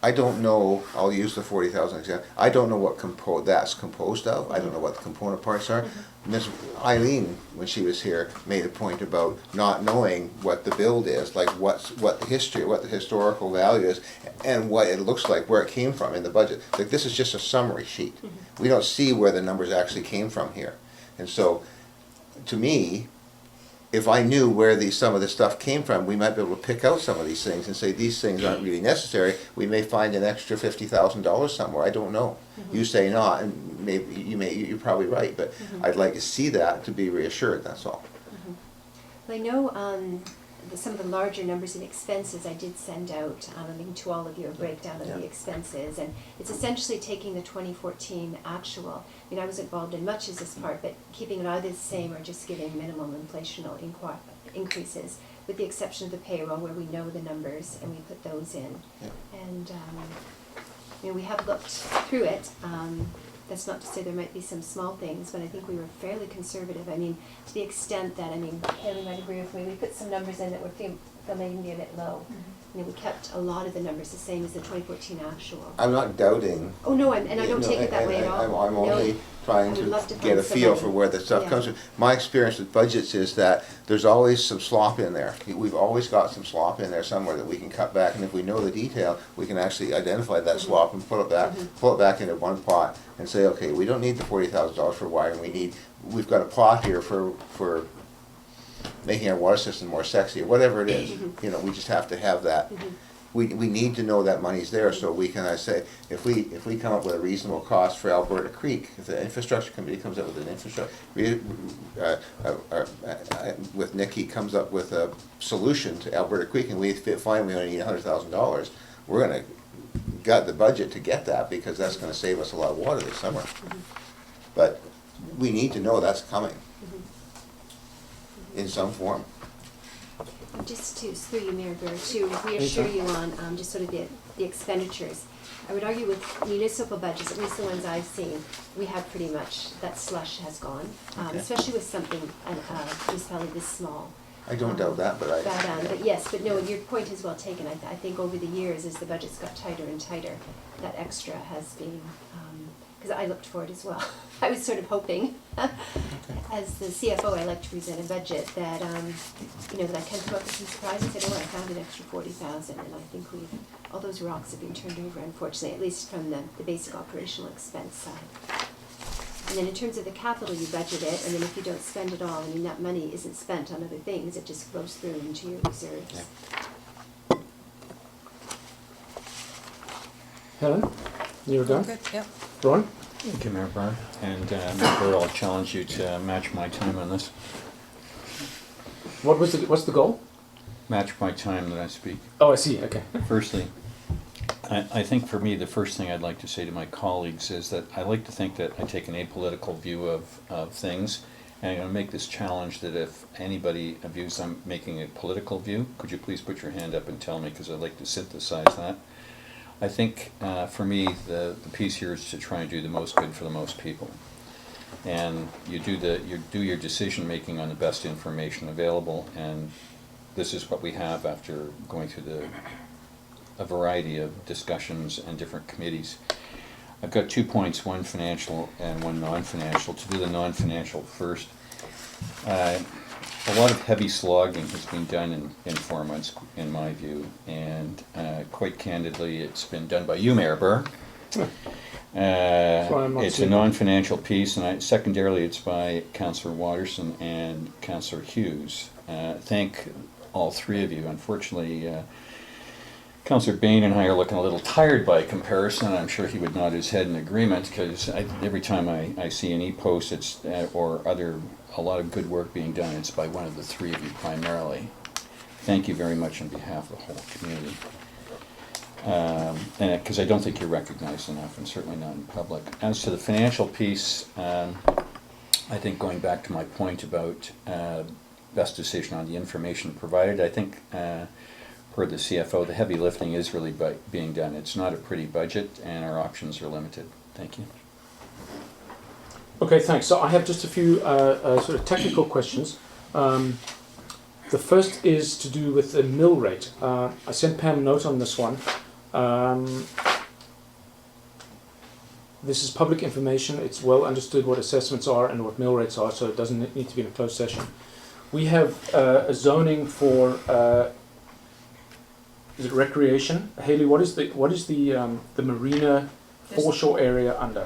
I don't know, I'll use the 40,000 example, I don't know what that's composed of, I don't know what the component parts are. Ms. Eileen, when she was here, made a point about not knowing what the build is, like what the history, what the historical value is, and what it looks like, where it came from in the budget. Like, this is just a summary sheet. We don't see where the numbers actually came from here. And so, to me, if I knew where some of this stuff came from, we might be able to pick out some of these things and say these things aren't really necessary. We may find an extra $50,000 somewhere. I don't know. You say not, and maybe you're probably right. But I'd like to see that to be reassured. That's all. Well, I know some of the larger numbers in expenses I did send out, I mean, to all of you, a breakdown of the expenses, and it's essentially taking the 2014 actual. I mean, I was involved in much of this part, but keeping it either the same or just giving minimum inflational increases, with the exception of the payroll where we know the numbers and we put those in. Yeah. And we have looked through it. That's not to say there might be some small things, but I think we were fairly conservative. I mean, to the extent that, Haley might agree with me, we put some numbers in that were feeling maybe a bit low. We kept a lot of the numbers the same as the 2014 actual. I'm not doubting. Oh, no, and I don't take it that way at all. I'm only trying I would love to to get a find feel somebody. for where the stuff Yeah. comes from. My experience with budgets is that there's always some slop in there. We've always got some slop in there somewhere that we can cut back, and if we know the detail, we can actually identify that slop and pull it back into one pot and say, okay, we don't need the $40,000 for wiring. We've got a pot here for making our water system more sexy, or whatever it is. We just have to have that. We need to know that money's there, so we can, I say, if we come up with a reasonable cost for Alberta Creek, if the infrastructure committee comes up with an infrastructure, with Nikki comes up with a solution to Alberta Creek, and we find we only need $100,000, we're gonna gut the budget to get that, because that's gonna save us a lot of water this summer. But we need to know that's coming in some form. Just through you, Mayor Burr, to reassure you on just sort of the expenditures. I would argue with municipal budgets, at least the ones I've seen, we have pretty much, that slush has gone, especially with something, municipality this small. I don't doubt that, but But yes, but no, your point is well taken. I think over the years, as the budgets got tighter and tighter, that extra has been, because I looked for it as well. I was sort of hoping, as the CFO, I like to present a budget that, that I can come up with some surprises. I know I found an extra 40,000, and I think all those rocks have been turned over, unfortunately, at least from the basic operational expense side. And then in terms of the capital, you budget it, and then if you don't spend it all, that money isn't spent on other things, it just flows through into your reserves. Yeah. Helen, you're done? Good, yeah. Ron? Thank you, Mayor Burr. And Mayor Burr, I'll challenge you to match my time on this. What's the goal? Match my time that I speak. Oh, I see, okay. Firstly, I think for me, the first thing I'd like to say to my colleagues is that I like to think that I take an apolitical view of things. And I'm going to make this challenge that if anybody views I'm making a political view, could you please put your hand up and tell me, because I'd like to synthesize that. I think for me, the piece here is to try and do the most good for the most people. And you do your decision making on the best information available, and this is what we have after going through a variety of discussions and different committees. I've got 2 points, one financial and one non-financial. To do the non-financial first, a lot of heavy slogging has been done in 4 months, in my view, and quite candidly, it's been done by you, Mayor Burr. why I'm not It's a seeing it. non-financial piece, and secondarily, it's by Councillor Watterson and Councillor Hughes. Thank all three of you. Unfortunately, Councillor Bain and I are looking a little tired by comparison. I'm sure he would nod his head in agreement, because every time I see an e-post, it's or a lot of good work being done, it's by one of the three of you primarily. Thank you very much on behalf of the whole community. And because I don't think you're recognized enough, and certainly not in public. As to the financial piece, I think going back to my point about best decision on the information provided, I think per the CFO, the heavy lifting is really being done. It's not a pretty budget, and our options are limited. Thank you. Okay, thanks. So I have just a few sort of technical questions. The first is to do with the mill rate. I sent Pam a note on this one. This is public information. It's well understood what assessments are and what mill rates are, so it doesn't need to be in a closed session. We have a zoning for is it recreation? Haley, what is the marina foreshore area under?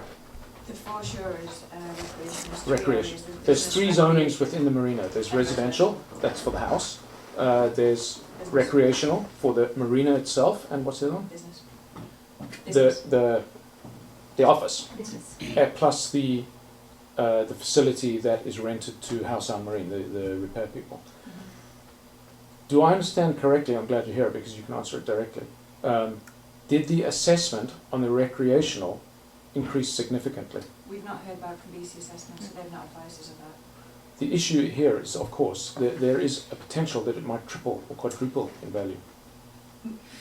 The foreshore is recreation. There's three Recreation. areas. There's three business, zonings within the marina. There's residential, that's for the house. There's recreational for the marina itself, and what's the other one? Business. The office, Business. plus the facility that is rented to House on Marine, the repair people. Do I understand correctly? I'm glad you're here because you can answer it directly. Did the assessment on the recreational increase significantly? We've not heard back from BC Assessment, so they've not advised us of that. The issue here is, of course, there is a potential that it might triple or quadruple in value.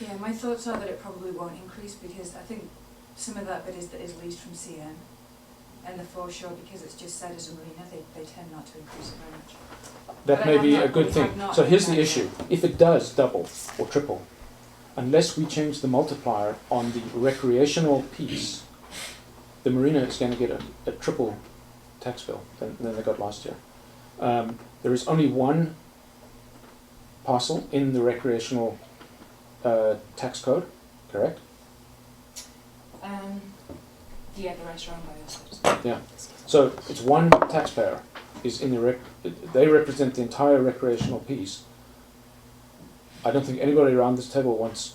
Yeah, my thoughts are that it probably won't increase because I think some of that bit is leased from CN, and the foreshore, because it's just set as a marina, they tend not to increase it very much. That But may I be have a not- good we thing. have not So here's had the that issue. yet. If it does double or triple, unless we change the multiplier on the recreational piece, the marina is going to get a triple tax bill than they got last year. There is only one parcel in the recreational tax code, correct? Yeah, the rest are owned by us. Yeah. So it's one taxpayer is in the they represent the entire recreational piece. I don't think anybody around this table wants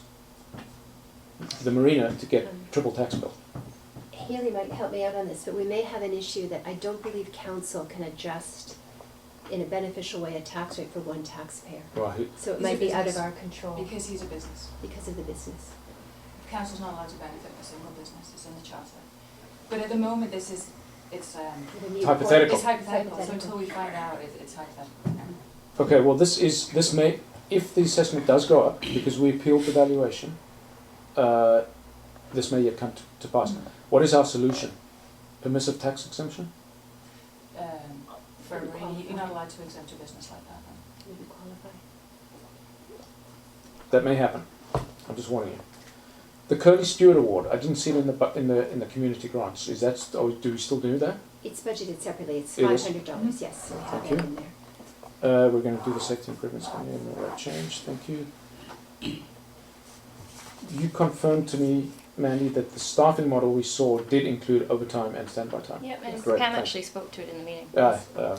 the marina to get triple tax bill. Haley might help me out on this, but we may have an issue that I don't believe council can adjust in a beneficial way a tax rate for one taxpayer. Right. So it He's might a be out of business. our control Because he's a business. because of the business. Council's not allowed to benefit a single business, it's in the charter. But at the moment, it's The new Hypothetical. it's hypothetical, so Hypothetical. until we find out, it's hypothetical. Okay, well this may, if the assessment does go up, because we appealed the valuation, this may yet come to pass. What is our solution? Permissive tax exemption? For a marina, you're not allowed to exempt a business like that, no. Would you qualify? That may happen. I'm just warning you. The Curly Stewart Award, I didn't see it in the community grants. Is that, or do we still do that? It's budgeted separately, it's It is? $500, yes, so we have Thank that you. in there. We're going to do the safety improvements in the right change. Thank you. You confirmed to me, Mandy, that the staffing model we saw did include overtime and standby time. Yep, and Great, Pam thanks. actually spoke to it in the meeting. I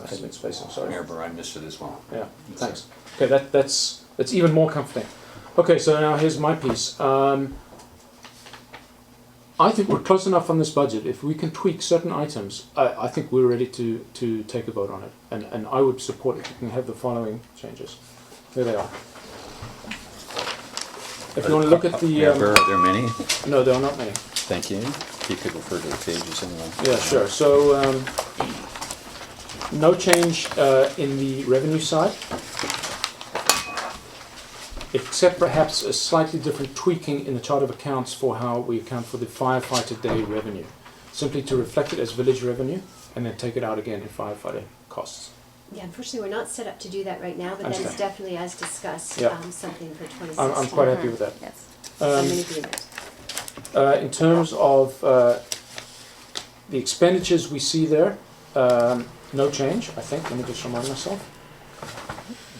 had been spacing, sorry. Mayor Burr, I missed it as well. Yeah, thanks. Okay, that's even more comforting. Okay, so now here's my piece. I think we're close enough on this budget. If we can tweak certain items, I think we're ready to take a vote on it. And I would support it. You can have the following changes. Here they are. If you want to look at the... Mayor Burr, are there many? no, there are not many. Thank you. If you could refer to the pages anyway. Yeah, sure. So, no change in the revenue side, except perhaps a slightly different tweaking in the chart of accounts for how we account for the firefighter day revenue, simply to reflect it as village revenue and then take it out again in firefighter costs. Yeah, unfortunately, we're not set up to do that right now, but that is Understand. definitely, as discussed, Yeah. something for 2016. I'm quite happy with that. Yes. I'm in agreement. In terms of the expenditures we see there, no change, I think. Let me just remind myself.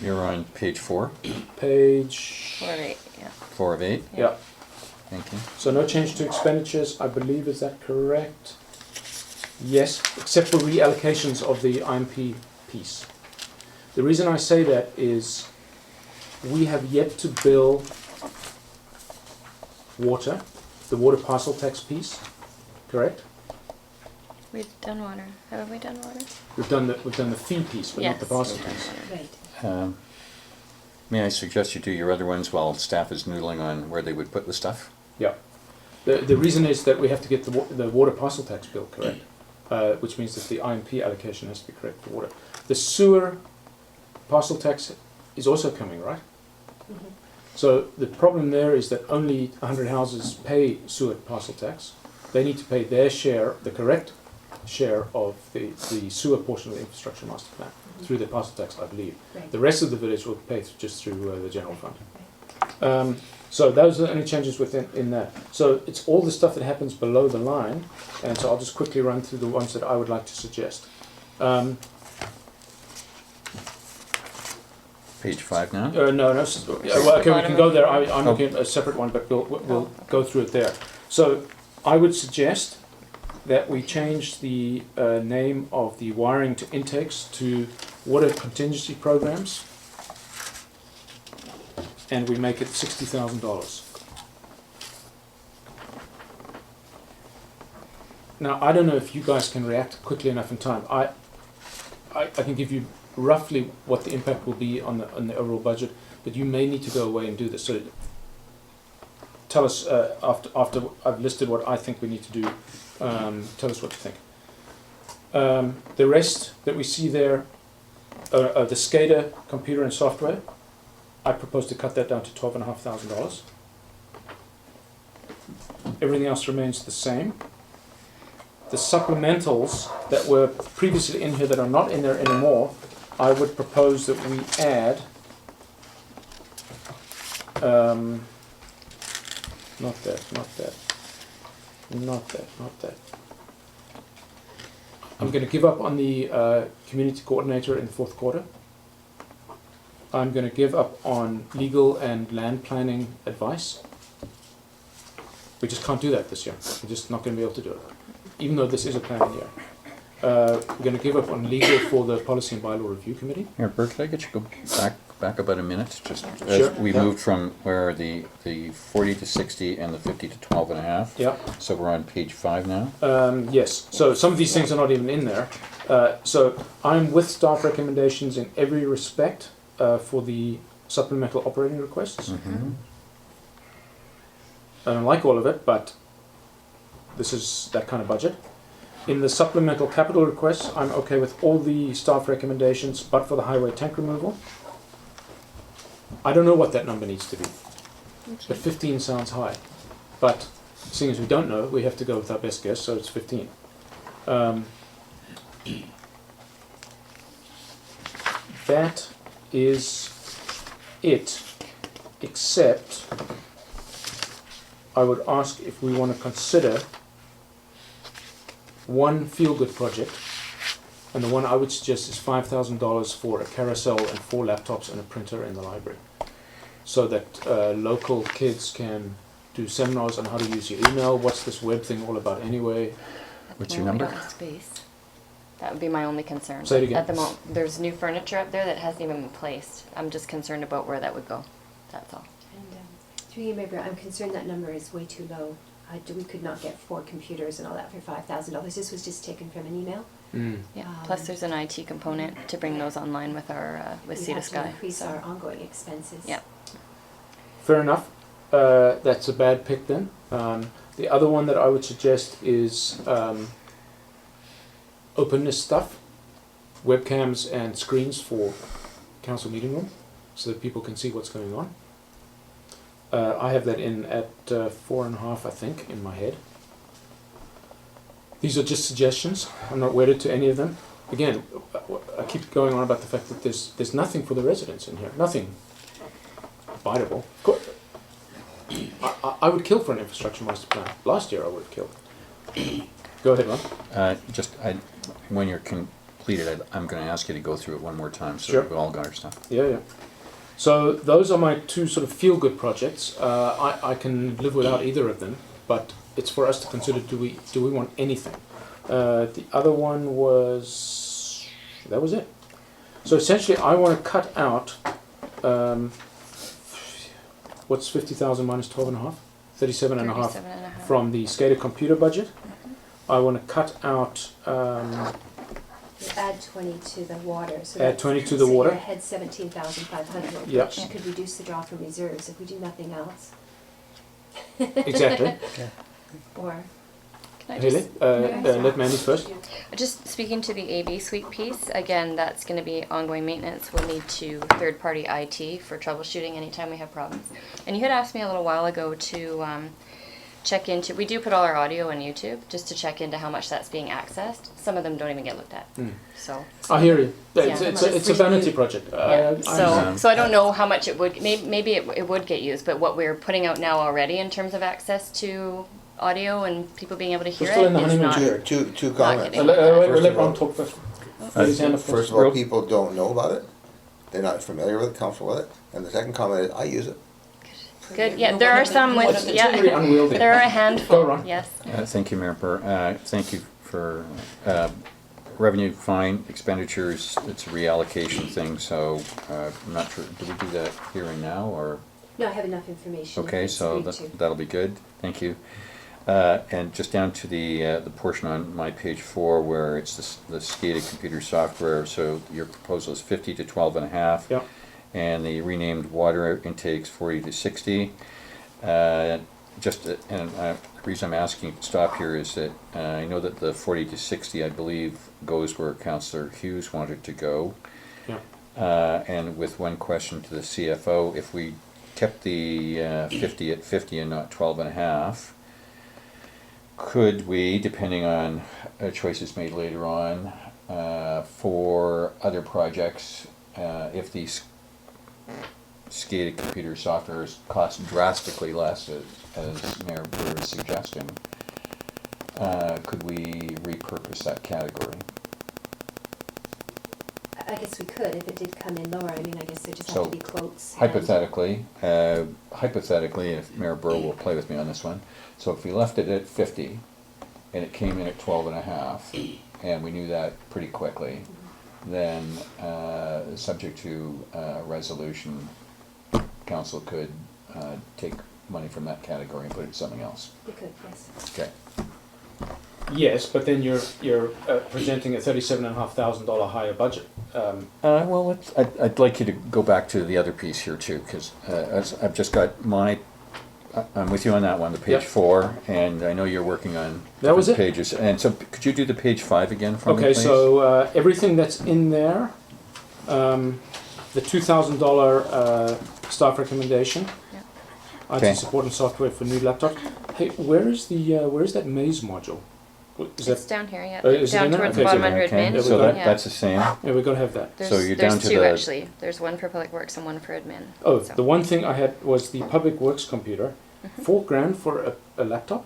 You're on page 4, Page, 4 of 8, yeah. 4 of 8. yeah. Thank you. So no change to expenditures, I believe, is that correct? Yes, except for reallocations of the IMP piece. The reason I say that is we have yet to bill water, the water parcel tax piece, correct? We've done water. Haven't we done water? We've done the fee piece, but not the parcel we've done piece. water. Right. May I suggest you do your other ones while staff is noodling on where they would put the stuff? Yeah. The reason is that we have to get the water parcel tax bill correct, which means that the IMP allocation has to be correct for water. The sewer parcel tax is also coming, right? Mhm. So the problem there is that only 100 houses pay sewer parcel tax. They need to pay their share, the correct share of the sewer portion of the infrastructure master plan through the parcel tax, I believe. Right. The rest of the village will pay just through the general fund. So those are the only changes within in that. So it's all the stuff that happens below the line, and so I'll just quickly run through the ones that I would like to suggest. Page 5 now? Well, okay, we can go there. I'm looking at a separate one, but we'll go through it there. So I would suggest that we change the name of the wiring to intakes to water contingency programs, and we make it $60,000. Now, I don't know if you guys can react quickly enough in time. I can give you roughly what the impact will be on the overall budget, but you may need to go away and do this. So tell us after I've listed what I think we need to do. Tell us what you think. The rest that we see there, the SCADA computer and software, I propose to cut that down to $12,500. Everything else remains the same. The supplementals that were previously in here that are not in there anymore, I would propose that we add not that. I'm going to give up on the community coordinator in the fourth quarter. I'm going to give up on legal and land planning advice. We just can't do that this year. We're just not going to be able to do it, even though this is a planning year. We're going to give up on legal for the Policy and Bylaw Review Committee. Here, Bert, could I get you to go back about a minute? Just Sure. as we moved from where the 40 to 60 and the 50 to 12.5. Yeah. So we're on page 5 now. Yes. So some of these things are not even in there. So I'm with staff recommendations in every respect for the supplemental operating requests. Mm-hmm. I don't like all of it, but this is that kind of budget. In the supplemental capital requests, I'm okay with all the staff recommendations, but for the highway tank removal. I don't know what that number needs to be, but 15 sounds high. But seeing as we don't know, we have to go with our best guess, so it's 15. That is it, except I would ask if we want to consider one feel-good project, and the one I would suggest is $5,000 for a carousel and 4 laptops and a printer in the library, so that local kids can do seminars on how to use your email. What's this web thing all about anyway? What's your Well, we number? don't have space. That would be my only concern. Say it again. At the moment, there's new furniture up there that hasn't even been placed. I'm just concerned about where that would go. That's all. And through you, Maybe, I'm concerned that number is way too low. We could not get 4 computers and all that for $5,000. This was just taken from an email. Yeah. Plus, there's an IT component to bring those online with our with We Sea to have to Sky. increase our ongoing expenses. Yeah. Fair enough. That's a bad pick then. The other one that I would suggest is openness stuff, webcams and screens for council meeting room, so that people can see what's going on. I have that in at 4.5, I think, in my head. These are just suggestions. I'm not wedded to any of them. Again, I keep going on about the fact that there's nothing for the residents in here. Nothing biteable. I would kill for an infrastructure master plan. Last year I would have killed. Go ahead, Ron. When you're completed, I'm gonna ask you to go through it one more time, so Sure. we've all got our stuff. Yeah, yeah. So those are my two sort of feel-good projects. I can live without either of them, but it's for us to consider, do we want anything? The other one was, that was it. So essentially I want to cut out, what's 50,000 minus 12 and a half? 37 and a half 37.5. from the SCADA computer budget. I want to cut out, You add 20 to the water, so Add that's- 20 to the so water. you're ahead 17,500, Yep. which could reduce the draw from reserves if we do nothing else. exactly. Or, Can I Haley, just, let Mandy first. just speaking to the AV suite piece, again, that's gonna be ongoing maintenance. We'll need to third-party IT for troubleshooting anytime we have problems. And you had asked me a little while ago to, check into, we do put all our audio on YouTube, just to check into how much that's being accessed. Some of them don't even get looked at, so. I hear you. Yeah. It's a vanity project. Yeah, so, understand. so I don't know how much it would, maybe it would get used, but what we're putting out now already in terms of access to audio and people being able to hear still in the it is honeymoon not. period. Two Not comments. getting- We'll First let of all- Ron talk first. Raise hand up First of all, people don't know about it. They're not familiar with it, comfortable with it. And the second comment is, I use it. Good, yeah, there are some with, It's very yeah, unwieldy. there are a Go, handful, Ron. yes. Thank you, Mayor Burr. Thank you for revenue fine expenditures. It's a reallocation thing, so I'm not sure, do we do that here and now, or? no, I have enough information. if Okay, it's so agreed to. that'll be good, thank you. And just down to the portion on my page 4 where it's the SCADA computer software, so your proposal is 50 to 12 and a half. Yeah. And the renamed water intakes 40 to 60. The reason I'm asking you to stop here is that I know that the 40 to 60, I believe, goes where Councillor Hughes wanted to go. Yeah. And with one question to the CFO, if we kept the 50 at 50 and not 12 and a half, could we, depending on choices made later on, for other projects, if these SCADA computer software cost drastically less, as Mayor Burr is suggesting, could we repurpose that category? I guess we could, if it did come in lower, I mean, I guess there just have So, to be quotes. and- Hypothetically, if Mayor Burr will play with me on this one, so if we left it at 50 and it came in at 12 and a half, and we knew that pretty quickly, then subject to resolution, council could take money from that category and put it in something else. We could, yes. Okay. Yes, but then you're presenting a $37,500 higher budget. Well, I'd like you to go back to the other piece here too, because I've just got I'm with you on that one, the page Yep. 4, and I know you're working on That was different it. pages. And so, could you do the page 5 again for me, Okay, please? so everything that's in there, the $2,000 staff recommendation, Yep. IT Okay. support and software for new laptops. Hey, where is that maze module? Is It's that? down here, yeah, Is it down in there? towards the Okay, bottom so- under Okay, admin. There we so go. that's the same. Yeah, we're gonna have that. There's, So you're down there's to two the- actually. There's one for public works and one for admin. Oh, So- the one thing I had was the public works computer. $4,000 for a laptop.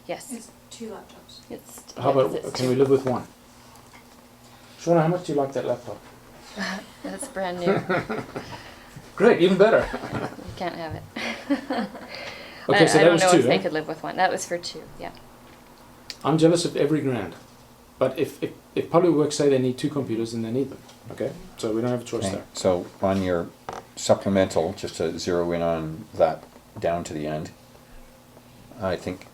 Yes. It's 2 laptops. It's, How yeah, about, it's can two. we live with one? Shauna, how much do you like that laptop? That's brand new. You Great, even better. can't have it. Okay, so I that don't was know 2, if they eh? could live with one. That was for 2, yeah. I'm jealous of every grand. But if public works say they need 2 computers, then they need them, okay? So we don't have a choice Okay, there. so on your supplemental, just to zero in on that down to the end, I think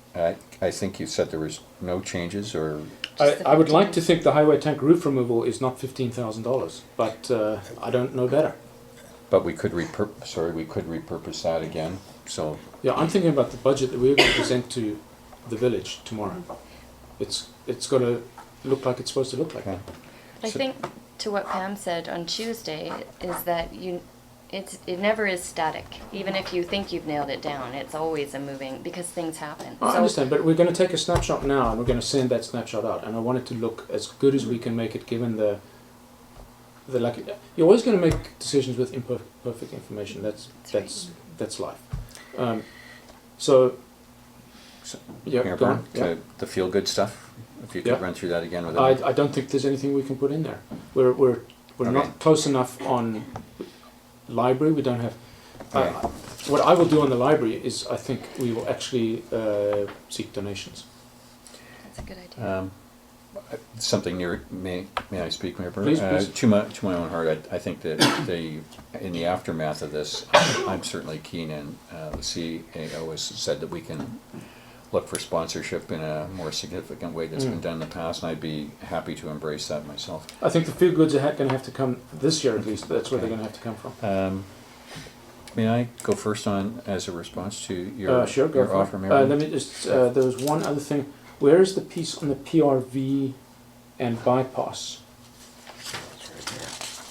you said there was no changes, or Just the I would like 15. to think the highway tank roof removal is not $15,000, but I don't know better. but we could repurpose that again. So Yeah, I'm thinking about the budget that we're going to present to the village tomorrow. It's going to look like it's supposed to look like. okay. I So- think to what Pam said on Tuesday is that it never is static. Even if you think you've nailed it down, it's always a moving, because things happen. I So- understand, but we're going to take a snapshot now, and we're going to send that snapshot out, and I want it to look as good as we can make it, given the lucky. You're always going to make decisions with imperfect information. That's life. So yeah, Mayor go Byrne, on. Yeah. to the feel-good stuff. if you could Yeah. run through that again with I don't think there's anything we can put in there. We're Okay. not close enough on library. We don't have. Okay. What I will do on the library is I think we will actually seek donations. That's a good idea. Something near, may I speak, Mayor Burr? Please, please. To my own heart, I think that in the aftermath of this, I'm certainly keen, and the CAO has said that we can look for sponsorship in a more significant way that's been done in the past, and I'd be happy to embrace that myself. I think the feel goods are going to have to come this year at least. That's where they're going to have to come from. May I go first on as a response to your, Sure, go your for offer, it. Mayor? Let me just. There was one other thing. Where is the piece on the PRV and bypass?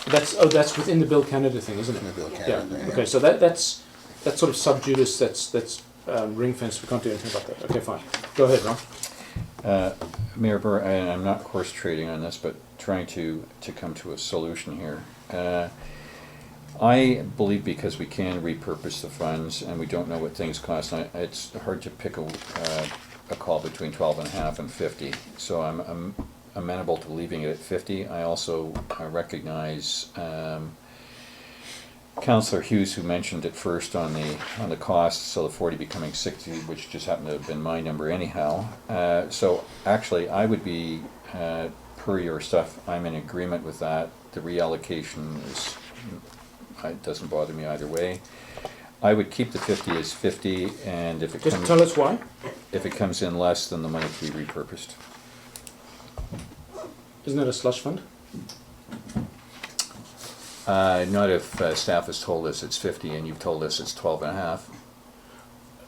That's within the Bill Canada thing, isn't it? In the Bill Yeah. Canada thing, Okay, so that's sort of sub judice. That's ring fence. We can't do anything about that. Okay, fine. Go ahead, Ron. Mayor Burr, and I'm not course trading on this, but trying to come to a solution here. I believe because we can repurpose the funds and we don't know what things cost, it's hard to pick a call between 12.5 and 50. So I'm amenable to leaving it at 50. I also recognize Councillor Hughes, who mentioned it first on the cost, so the 40 becoming 60, which just happened to have been my number anyhow. So actually, I would be, per your stuff, I'm in agreement with that. The reallocation is, it doesn't bother me either way. I would keep the 50 as 50, and if it Just tell us why. if it comes in less, then the money can be repurposed. Isn't it a slush fund? Not if staff has told us it's 50 and you've told us it's 12.5.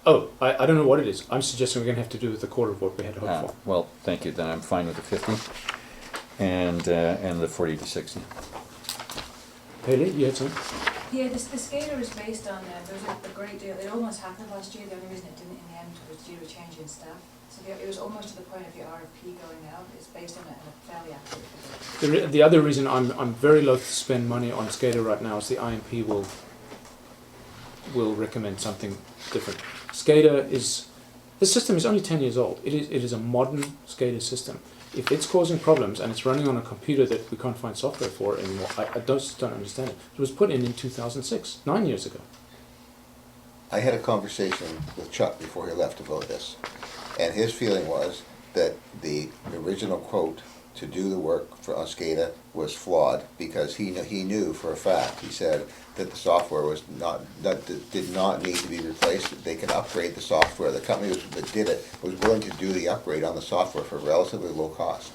Oh, I don't know what it is. I'm suggesting we're going to have to do with a quarter of what we had hoped for. Well, thank you. Then I'm fine with the 50 and the 40 to 60. Haley, you had something? Yeah, the SCADA is based on, there was a great deal, it almost happened last year, the only reason it didn't in the end was due to a change in staff. So it was almost to the point of your RFP going out, it's based on a fairly accurate. The other reason I'm very loath to spend money on SCADA right now is the IMP will recommend something different. SCADA is, the system is only 10 years old. It is a modern SCADA system. If it's causing problems and it's running on a computer that we can't find software for anymore, I just don't understand it. It was put in 2006, 9 years ago. I had a conversation with Chuck before he left about this, and his feeling was that the original quote to do the work for SCADA was flawed because he knew for a fact, he said, that the software was did not need to be replaced. They could upgrade the software. The company that did it was willing to do the upgrade on the software for relatively low cost.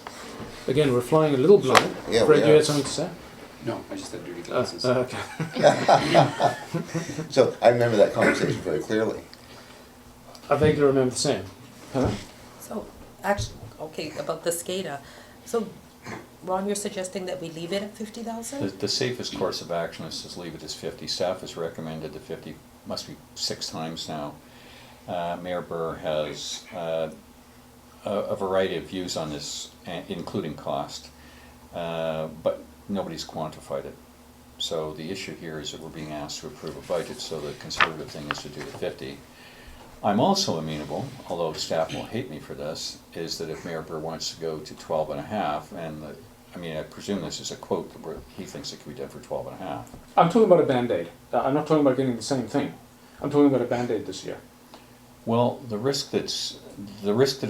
Again, we're flying a little blind. Yeah, we Fred, you are. had something to say? No, I just had dirty glasses. Okay. So I remember that conversation very clearly. I vaguely remember the same. Huh? So, actually, okay, about the SCADA. So, Ron, you're suggesting that we leave it at 50,000? The safest course of action is to leave it as 50. Staff has recommended the 50, must be 6 times now. Mayor Burr has a variety of views on this, including cost, but nobody's quantified it. So the issue here is that we're being asked to approve a budget, so the conservative thing is to do the 50. I'm also amenable, although staff will hate me for this, is that if Mayor Burr wants to go to 12.5, and I presume this is a quote where he thinks it can be done for 12.5. I'm talking about a Band-Aid. I'm not talking about getting the same thing. I'm talking about a Band-Aid this year. Well, the risk that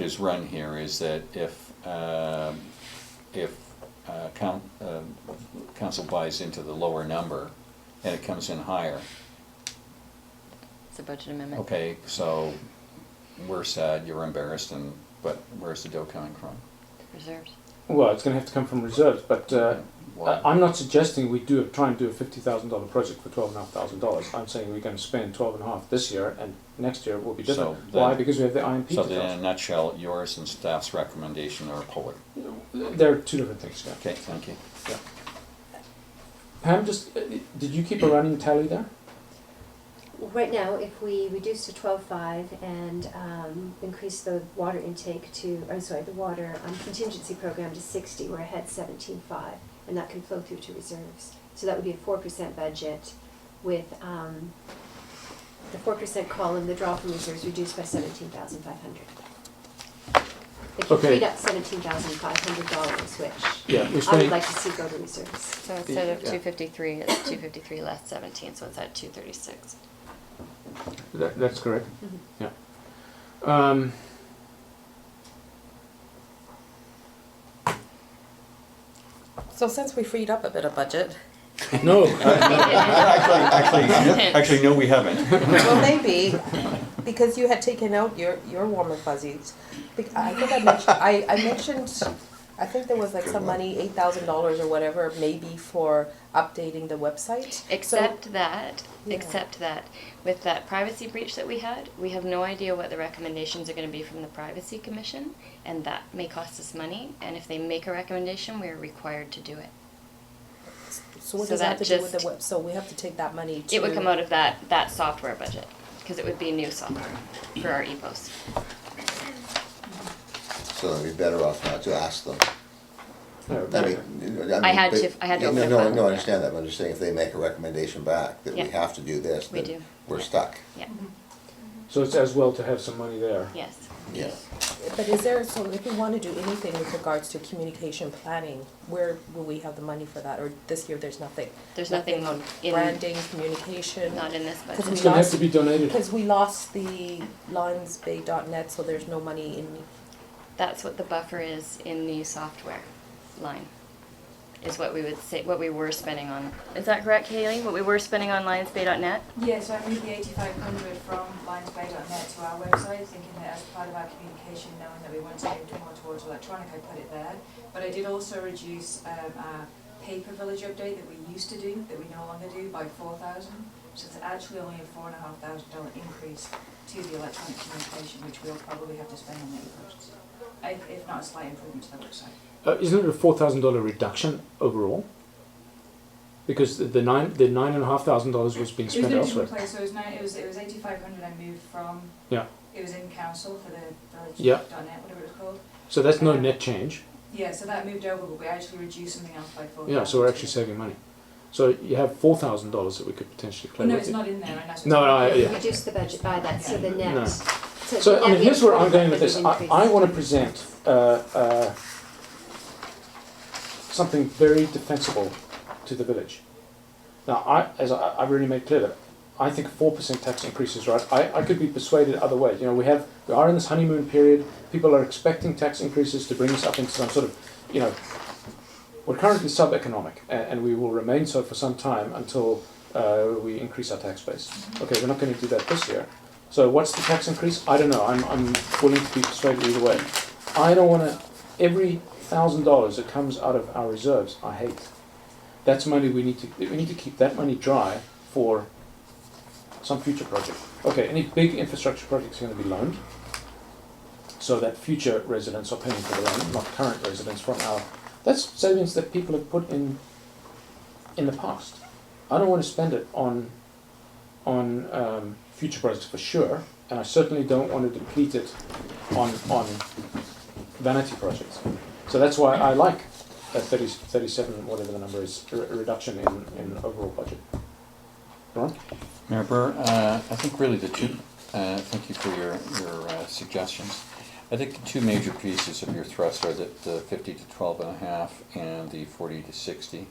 is run here is that if council buys into the lower number and it comes in higher, It's a budget amendment. okay, so we're sad, you're embarrassed, but where's the dough coming from? Reserves. Well, it's going to have to come from reserves, but Why? I'm not suggesting we try and do a $50,000 project for $12,500. I'm saying we're going to spend $12.5 this year, and next year will be different. So Why? then- Because we have the IMP So to then, in a cover. nutshell, yours and staff's recommendation are polar. They're two different things. Yeah. Okay, thank you. Yeah. Pam, just did you keep a running tally there? Right now, if we reduce to 12.5 and increase the water intake to, the water contingency program to 60, we're ahead 17.5, and that can flow through to reserves. So that would be a 4% budget with the 4% column, the draw from reserves reduced by 17,500. But you Okay. freed up $17,500, which Yeah, we're I would spending, like to see go to reserves. So instead of Yeah. 253, it's 253 less 17, so it's at 236. that's correct, Mhm. yeah. So since we freed up a bit of budget, No, Actually, no, we haven't. well, maybe, because you had taken out your warm and fuzzies. I think I mentioned, I think there was like some money, $8,000 or whatever, maybe for updating the website. Except that, Yeah. except that, with that privacy breach that we had, we have no idea what the recommendations are gonna be from the Privacy Commission, and that may cost us money, and if they make a recommendation, we are required to do it. So what So does that have that to do with the just- web, so we have to take that money to? It would come out of that software budget, because it would be new software for our EPOS. So it'd be better off not to ask them. no, I mean, I had but- to No, open a no, file. no, I understand that, but I'm just saying if they make a recommendation back that we Yeah. have to do this, We then do. we're stuck. Yeah, so it's as well to have some money there. yes. Yeah. But is there, so if we want to do anything with regards to communication planning, where will we have the money for that? Or this year, there's nothing? There's nothing on in- branding, communication? Not in this Because budget. It's gonna have to be donated. Because we lost the lionsbay.net, so there's no money in, That's what the buffer is in the software line, is what we would say, what we were spending on. Is that correct, Kaylee? What we were spending on lionsbay.net? Yeah, so I moved the 8,500 from lionsbay.net to our website, thinking that as part of our communication, knowing that we wanted to move more towards electronic, I put it there. But I did also reduce our paper village update that we used to do, that we no longer do, by 4,000. So it's actually only a $4,500 increase to the electronic communication, which we'll probably have to spend on the e-posts, if not a slight improvement to the website. Isn't it a $4,000 reduction overall? Because the $9,500 was being It was spent in a elsewhere. different place, so it was 8,500 I moved from, Yeah, it was in council for the Yeah. village.net, whatever it was called. so that's no net change. Yeah, so that moved over, but we actually reduced something else by 4,000. Yeah, so we're actually saving money. So you have $4,000 that we could potentially play Well, no, with. it's not in there, and that's. No, no, We yeah. reduced the budget by that, so the net. No. So So, the I mean, net here's where I'm going with budget this. increase. I want to present something very defensible to the village. Now, as I've already made clear, that I think 4% tax increase is right. I could be persuaded other way. You know, we are in this honeymoon period. People are expecting tax increases to bring us up into some sort of, you know, we're currently sub-economic, and we will remain so for some time until we increase our tax base. Okay, we're not going to do that this year. So what's the tax increase? I don't know. I'm willing to be persuaded either way. I don't want to, every $1,000 that comes out of our reserves, I hate. That's money we need to keep that money dry for some future project. Okay, any big infrastructure projects are going to be loaned, so that future residents are paying for the loan, not current residents from our. That's savings that people have put in the past. I don't want to spend it on future projects for sure, and I certainly don't want to deplete it on vanity projects. So that's why I like a 37, whatever the number is, a reduction in overall budget. Ron? Mayor Burr, I think really the two, thank you for your suggestions. I think the two major pieces of your thrust are the 50 to 12.5 and the 40 to 60.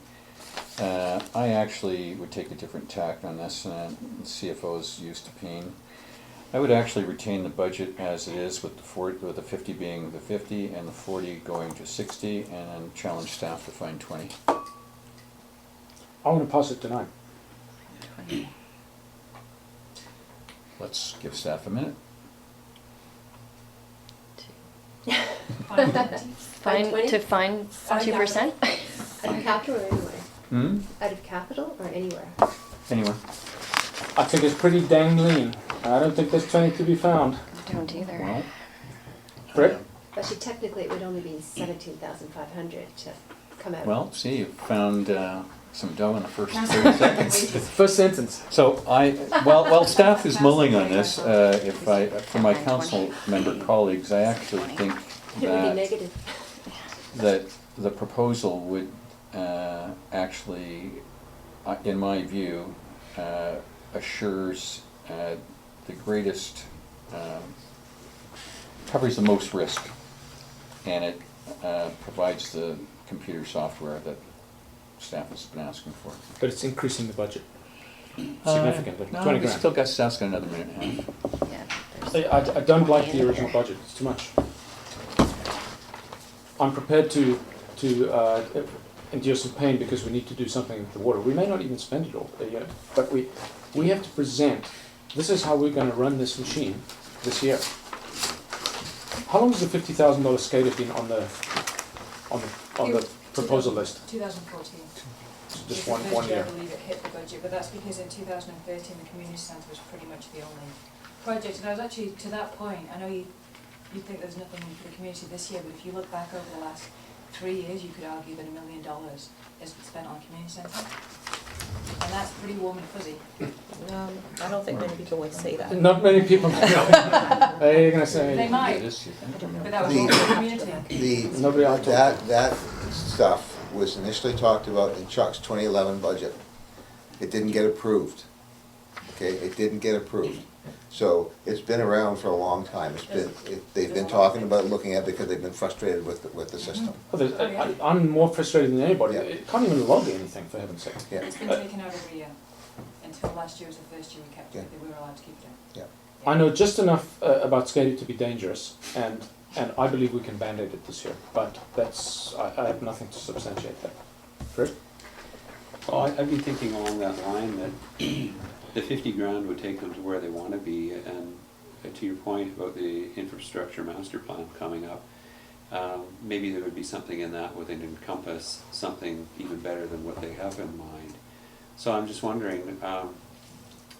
I actually would take a different tack on this, and the CFO is used to pain. I would actually retain the budget as it is, with the 50 being the 50 and the 40 going to 60, and then challenge staff to find 20. I want to pass it tonight. Let's give staff a minute. Find, 20? to find 2%? Out of capital or anywhere? Hmm? Out of capital or anywhere? Anyway. I think it's pretty dang lean. I don't think there's 20 to be found. I don't either. Well, Fred? Actually, technically, it would only be 17,500 to come out. well, see, you found some dough in the first 30 seconds. First sentence. So while staff is mulling on this, for my council member colleagues, I actually think It would be negative. that the proposal would actually, in my view, assures the greatest, covers the most risk and it provides the computer software that staff has been asking for. But it's increasing the budget significantly, No, 20 we grand. still got staff's got another minute and a half. Yeah, there's I don't like money the in original there. budget, it's too much. I'm prepared to endure some pain because we need to do something with the water. We may not even spend it all, but we have to present, this is how we're going to run this machine this year. How long has the $50,000 SCADA been on the proposal list? 2014. Just Was the one first year year. I believe it hit the budget, but that's because in 2013 the community centre was pretty much the only project. And I was actually, to that point, I know you think there's nothing for the community this year, but if you look back over the last 3 years, you could argue that $1 million has been spent on community centre. And that's pretty warm and fuzzy. I don't think many people would say that. Not many people. They're going to say. They might, This, you think? but that was all for the community. Nobody I talked to. That stuff was initially talked about in Chuck's 2011 budget. It didn't get approved. Okay, it didn't get approved. So it's been around for a long time. They've been talking about looking at it because they've been frustrated with the system. I'm more frustrated than anybody. Yeah. It can't even log anything, for heaven's sake. Yeah, It's been taken out every year. Until last year was the first year we kept it, we were allowed to keep it in. yeah. I know just enough about SCADA to be dangerous, and I believe we can band-aid it this year, but I have nothing to substantiate that. Fred? Well, I've been thinking along that line that the 50 grand would take them to where they want to be, and to your point about the infrastructure master plan coming up, maybe there would be something in that where they'd encompass something even better than what they have in mind. So I'm just wondering,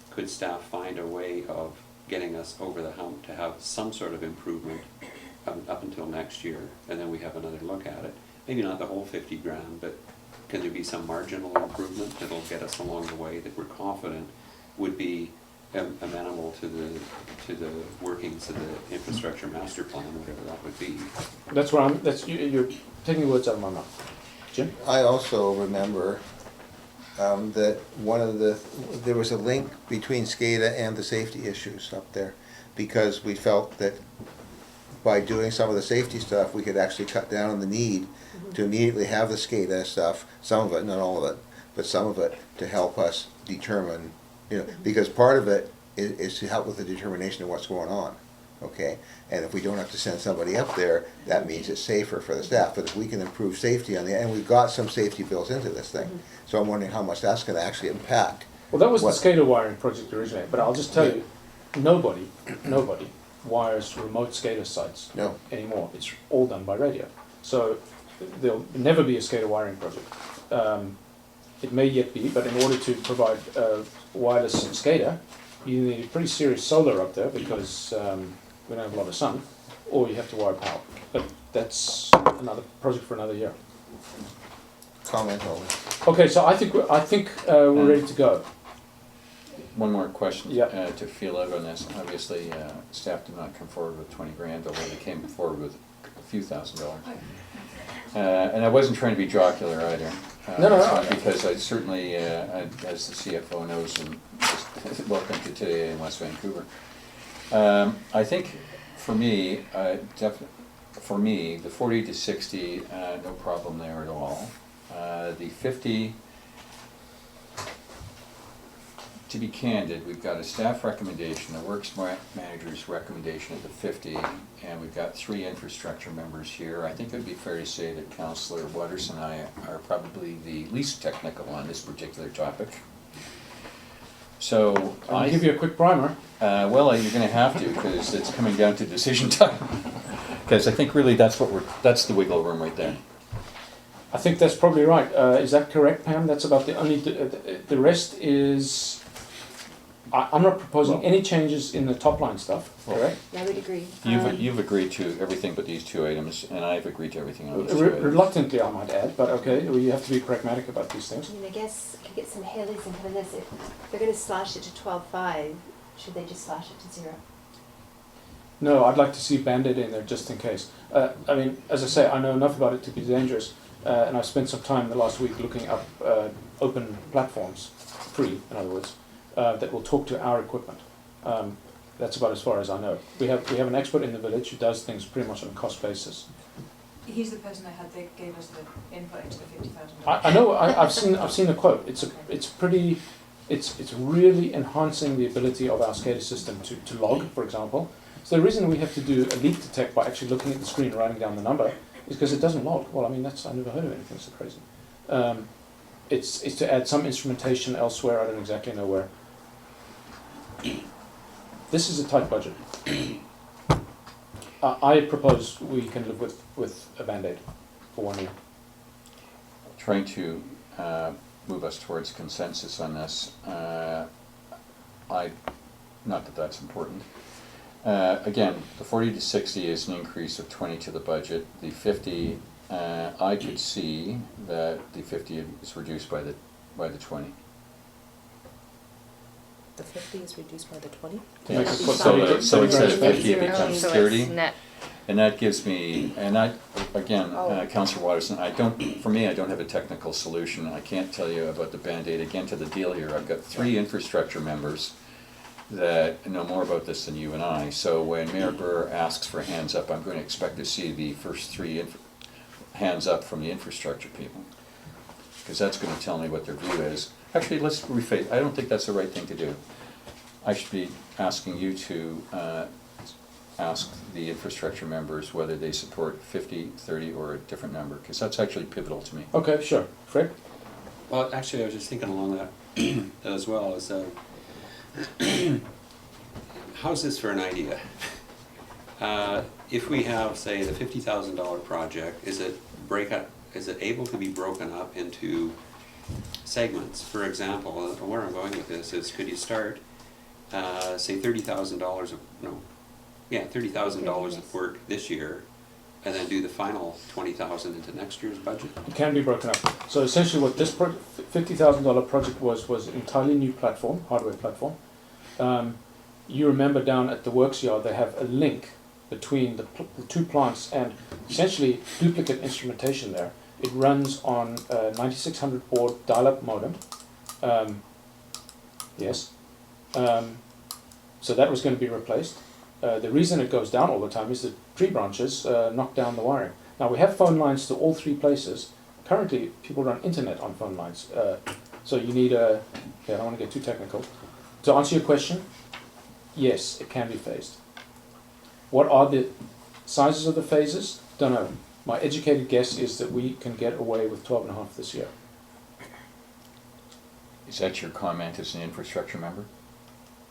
could staff find a way of getting us over the hump to have some sort of improvement up until next year, and then we have another look at it? Maybe not the whole 50 grand, but can there be some marginal improvement that'll get us along the way that we're confident would be amenable to the workings of the infrastructure master plan, whatever that would be? That's where you're taking the words out of my mouth. Jim? I also remember that there was a link between SCADA and the safety issues up there, because we felt that by doing some of the safety stuff, we could actually cut down on the need to immediately have the SCADA stuff, some of it, not all of it, but some of it, to help us determine, because part of it is to help with the determination of what's going on, okay? And if we don't have to send somebody up there, that means it's safer for the staff. But if we can improve safety on and we've got some safety built into this thing, so I'm wondering how much that's gonna actually impact. Well, that was What? the SCADA wiring project originally, but I'll just tell you, nobody wires remote SCADA sites No. anymore. It's all done by radio. So there'll never be a SCADA wiring project. It may yet be, but in order to provide wireless SCADA, you need pretty serious solar up there because we don't have a lot of sun, or you have to wire power. But that's another project for another year. Comment only. Okay, so I think we're ready to go. One more question Yeah. to feel out on this. Obviously, staff did not come forward with 20 grand, although they came forward with a few $1,000s. And I wasn't trying to be jocular either. No. Because I certainly, as the CFO knows, and just welcome to today in West Vancouver. I think for me, the 40 to 60, no problem there at all. The 50. To be candid, we've got a staff recommendation, a works manager's recommendation at the 50, and we've got 3 infrastructure members here. I think it would be fair to say that Councillor Waters and I are probably the least technical on this particular topic. So I'll give you a quick primer. well, you're going to have to, because it's coming down to decision time. Because I think really that's the wiggle room right there. I think that's probably right. Is that correct, Pam? That's about the only. The rest is. I'm not proposing any changes in the top line stuff. Correct? I would agree. You've agreed to everything but these 2 items, and I've agreed to everything on these 2 items. Reluctantly, I might add, but okay, you have to be pragmatic about these things. I mean, I guess I could get some Haleys into this. If they're going to slash it to 12.5, should they just slash it to 0? No, I'd like to see Band-Aid in there just in case. I mean, as I say, I know enough about it to be dangerous, and I've spent some time the last week looking up open platforms, free, in other words, that will talk to our equipment. That's about as far as I know. We have an expert in the village who does things pretty much on a cost basis. He's the person that gave us the input into the $50,000. I know, I've seen the quote. It's pretty, it's really enhancing the ability of our SCADA system to log, for example. So the reason we have to do a leak detect by actually looking at the screen and writing down the number is because it doesn't log. Well, I mean, I never heard of anything so crazy. It's to add some instrumentation elsewhere, I don't exactly know where. This is a tight budget. I propose we can live with a Band-Aid for 1 year. Trying to move us towards consensus on this. Not that that's important. Again, the 40 to 60 is an increase of 20 to the budget. The 50, I could see that the 50 is reduced by the 20. The 50 is reduced by the 20? Yes. Make it So instead of 50, it Zero. becomes So it's 30. net. And that gives me, and I, again, Oh. Councillor Watterson, I don't have a technical solution. I can't tell you about the Band-Aid. Again, to the deal here, I've got 3 infrastructure members that know more about this than you and I. So when Mayor Burr asks for hands up, I'm going to expect to see the first 3 hands up from the infrastructure people. Because that's going to tell me what their view is. Actually, let's rephrase. I don't think that's the right thing to do. I should be asking you to ask the infrastructure members whether they support 50, 30, or a different number, because that's actually pivotal to me. Okay, sure. Fred? Well, actually, I was just thinking along that as well, as how's this for an idea? If we have, say, the $50,000 project, is it able to be broken up into segments? For example, where I'm going with this is, could you start, say, $30,000 of work this year, and then do the final $20,000 into next year's budget? It can be broken up. So essentially what this $50,000 project was an entirely new platform, hardware platform. You remember down at the works yard they have a link between the 2 plants and essentially duplicate instrumentation there. It runs on a 9600 baud dial-up modem. Yes. So that was going to be replaced. The reason it goes down all the time is that tree branches knock down the wiring. Now we have phone lines to all 3 places. Currently people run internet on phone lines. So you need I don't want to get too technical. To answer your question, yes, it can be phased. What are the sizes of the phases? Don't know. My educated guess is that we can get away with 12.5 this year. Is that your comment as an infrastructure member?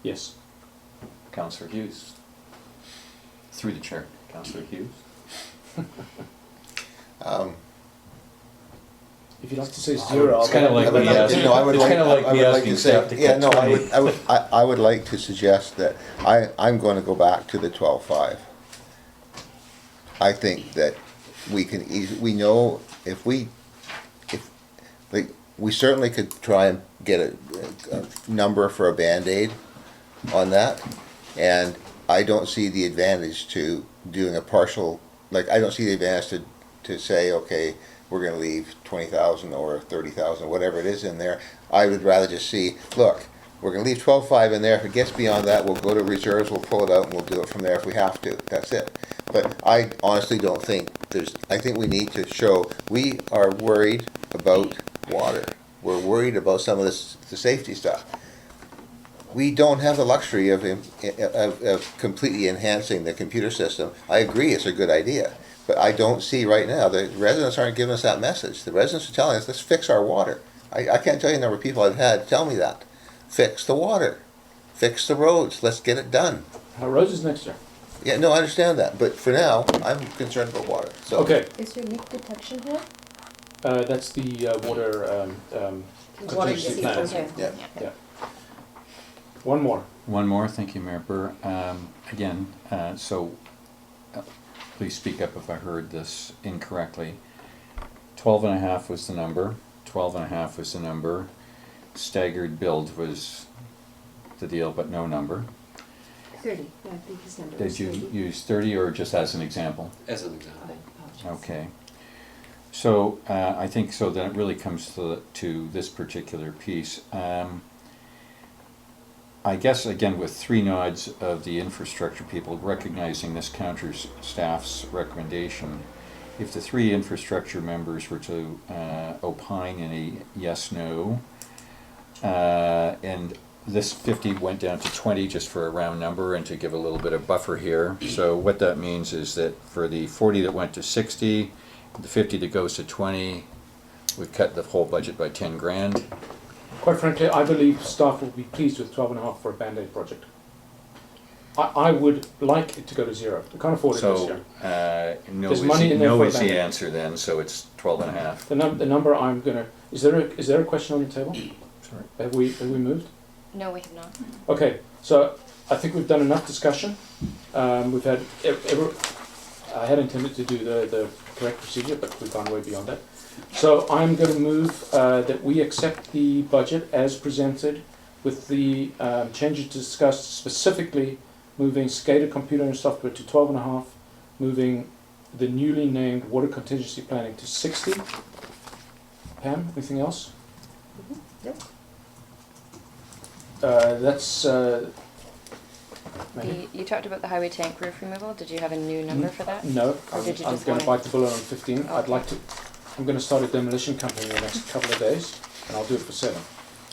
Yes. Councillor Hughes? Through the chair, Councillor Hughes? If you'd like to say 0, It's kind of like me asking. No, I would It's like, kind of like I me would like asking to staff say, to yeah, cut no, 20. I would like to suggest that I'm going to go back to the 12.5. I think that we can we know if we certainly could try and get a number for a Band-Aid on that, and I don't see the advantage to doing a partial, I don't see the advantage to say, okay, we're going to leave 20,000 or 30,000, whatever it is in there. I would rather just see, look, we're going to leave 12.5 in there. If it gets beyond that, we'll go to reserves, we'll pull it out, and we'll do it from there if we have to. That's it. But I honestly don't think I think we need to show we are worried about water. We're worried about some of the safety stuff. We don't have the luxury of completely enhancing the computer system. I agree it's a good idea, but I don't see right now, the residents aren't giving us that message. The residents are telling us, let's fix our water. I can't tell you the number of people I've had tell me that. Fix the water. Fix the roads. Let's get it done. roads is next year. Yeah, no, I understand that, but for now, I'm concerned about water. So Okay, Is your leak detection here? that's the water Water contingency disease, plan. okay. Yeah. One more. One more, thank you, Mayor Burr. Again, please speak up if I heard this incorrectly. 12.5 was the number. 12.5 was the number. Staggered build was the deal, but no number. 30, yeah, I think his number Did was you 30. use 30 or just as an example? As an example. Okay, apologize. Okay. So I think so then it really comes to this particular piece. I guess again with 3 nods of the infrastructure people recognizing this counter staff's recommendation, if the three infrastructure members were to opine in a yes/no, and this 50 went down to 20 just for a round number and to give a little bit of buffer here. So what that means is that for the 40 that went to 60, the 50 that goes to 20, we've cut the whole budget by 10 grand. Quite frankly, I believe staff will be pleased with 12.5 for a Band-Aid project. I would like it to go to 0. We can't afford it this So year. no There's money in there no for is the Band-Aid. answer then, so it's 12.5. The number I'm gonna, is there a question on the table? Sorry. Have we moved? No, we have not. Okay, so I think we've done enough discussion. We've had, I had intended to do the correct procedure, but we've gone way beyond that. So I'm going to move that we accept the budget as presented with the changes discussed, specifically moving SCADA computer and software to 12.5, moving the newly named water contingency planning to 60. Pam, anything else? Yep. That's You talked about the highway tank roof removal. Did you have a new number for that? No, Or did you I'm just going to wanna- bite the bullet on 15. I'd Okay. like to. I'm going to start a demolition company in the next couple of days, and I'll do it for 7.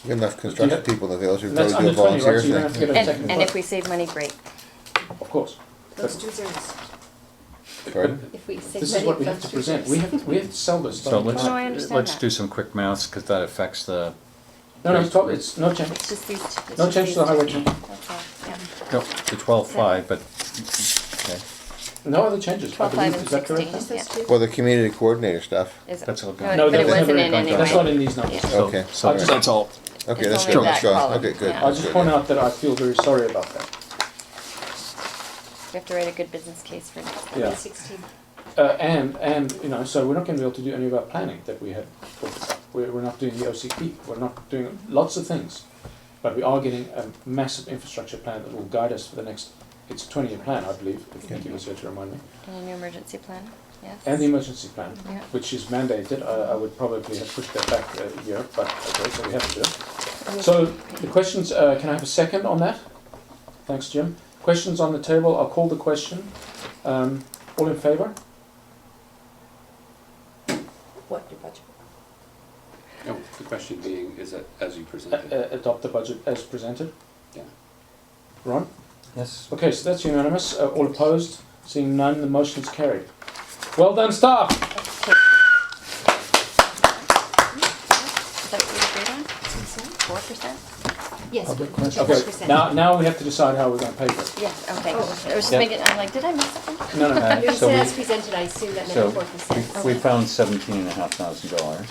We have enough construction Yeah. people in the village who And that's probably under do a 20, right? volunteer So you don't have to thing. get a second And quote. if we save money, great. Of course. Those 2 zeros. Pardon? If we save This is money, what we have to those present. two We zeros. have to sell this. So starting let's, No, I tonight. understand let's that. do some quick maths, because that affects the, No, it's no change. It's just these. It's No just change these to the highway two. tank. That's all, yeah. no, the 12.5, but, okay, No other changes. I 12, 5, believe. and Is that correct? 16. Just those two? Well, the community coordinator stuff. Is it? That's all No, gone. No, but it that's wasn't never in gone anyway. That's not in these numbers. Yeah. So Okay. I'll Alright. just, all. Okay, It's that's only good, that that's gone. column, Okay, good. yeah. I'll just Good. point out that I feel very sorry about that. We have to write a good business case for next time. Yeah. 16. And you know, so we're not going to be able to do any of our planning that we had talked about. We're not doing the OCP. We're not doing lots of things, but we are getting a massive infrastructure plan that will guide us for the next. It's a 20-year plan, I believe. If you was here to remind me. And a new emergency plan, yes. And the emergency plan, Yeah. which is mandated. I would probably have pushed that back a year, but okay, so we have to do it. So the questions. Can I have a second on that? Thanks, Jim. Questions on the table. I'll call the question. All in favour? What, your budget? No, the question being, is it as you presented? Adopt the budget as presented. Yeah. Ron? Yes. Okay, so that's unanimous. All opposed? Seeing none, the motion's carried. Well done, staff! Is that what we agreed on? 4%? Yes, Okay, 4%. now we have to decide how we're going to pay for it. Yeah, okay. Oh. I was just Yeah. making, I'm like, did I miss something? No, no. You So said we- as presented, I assume that So meant 4%. we found $17,500.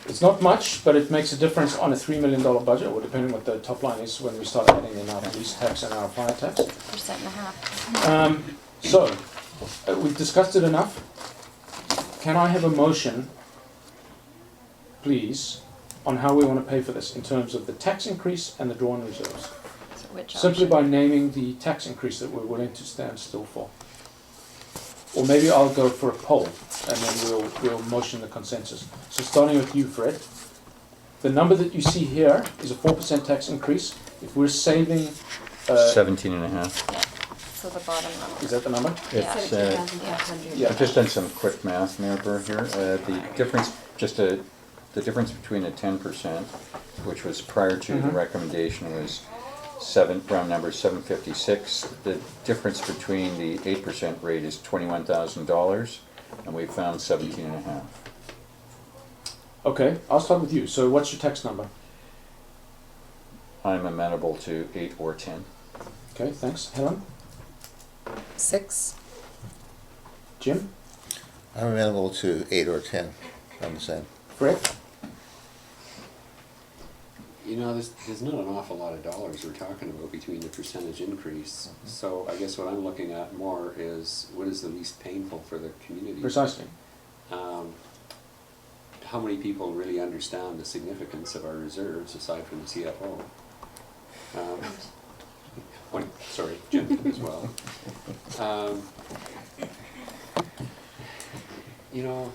It's not much, but it makes a difference on a $3 million budget, or depending what the top line is when we start adding in our police tax and our fire tax. 1.5%. So, we've discussed it enough. Can I have a motion, please, on how we want to pay for this in terms of the tax increase and the drawn reserves? So which Simply option? by naming the tax increase that we're willing to stand still for. Or maybe I'll go for a poll, and then we'll motion the consensus. So starting with you, Fred. The number that you see here is a 4% tax increase. If we're saving, 17.5. Yeah, so the bottom line. is that the number? It's, 17,500. Yeah. I've just done some quick math, Mayor Burr, here. The difference, the difference between the 10%, which was prior to the Mhm. recommendation, was round number 756. The difference between the 8% rate is $21,000, and we found 17.5. Okay, I'll start with you. So what's your tax number? I'm amenable to 8 or 10. Okay, thanks. Helen? 6. Jim? I'm amenable to 8 or 10, I'm the same. Fred? You know, there's not an awful lot of dollars we're talking about between the percentage increase. So I guess what I'm looking at more is what is the least painful for the community? Precisely. How many people really understand the significance of our reserves aside from the CFO? Sorry, Jim as well. You know,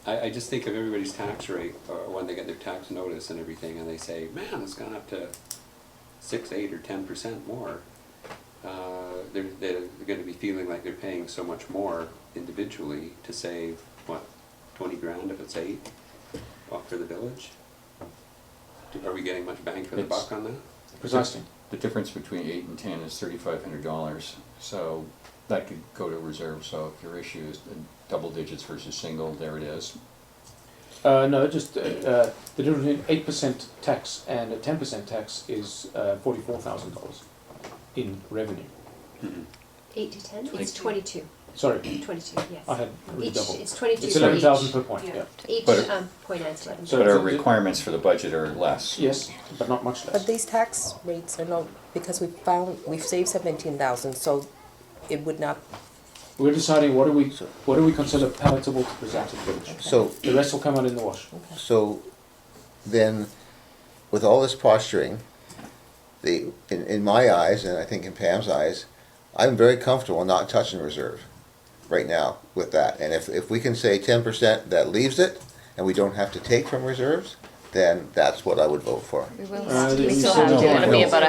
I just think of everybody's tax rate, or when they get their tax notice and everything, and they say, man, it's gone up to 6, 8, or 10% more. they're gonna be feeling like they're paying so much more individually to save, what, 20 grand if it's 8 for the village? Are we getting much bang for the It's- buck on that? Precisely. The difference between 8 and 10 is $3,500, so that could go to reserve. So if your issue is double digits versus single, there it is. No, just the difference between 8% tax and a 10% tax is $44,000 in revenue. 8 to 10? It's 22. 22. Sorry, 22, yes. I had really Each, double. it's 22 It's for 11,000 each. per point, Yeah. yeah. Each But- point adds 11. So But our the- requirements for the budget are less. Yes, but not much But less. these tax rates are not, because we've saved 17,000, so it would not, We're deciding what do we consider palatable to present to the village. So, The rest will come out in the wash. so then, with all this posturing, in my eyes, and I think in Pam's eyes, I'm very comfortable not touching reserve right now with that. And if we can say 10% that leaves it, and we don't have to take from reserves, then that's what I would vote for. We will, you we still said have no. to, it'll be No. about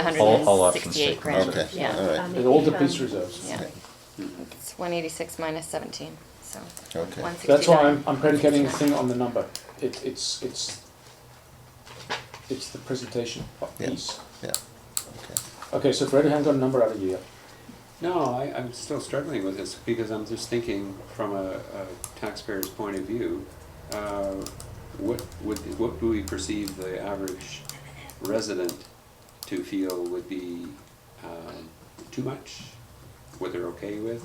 All options 168 taken. grand. Okay, Yeah, all right, It all if, depletes reserves. yeah. It's 186 minus 17, so okay. 169. That's why I'm predicating a thing on the number. It's the presentation Yeah. piece. Yeah, okay. Okay, so Fred, I haven't got a number out of you yet. No, I'm still struggling with this because I'm just thinking from a taxpayer's point of view, what do we perceive the average resident to feel would be too much? What they're okay with?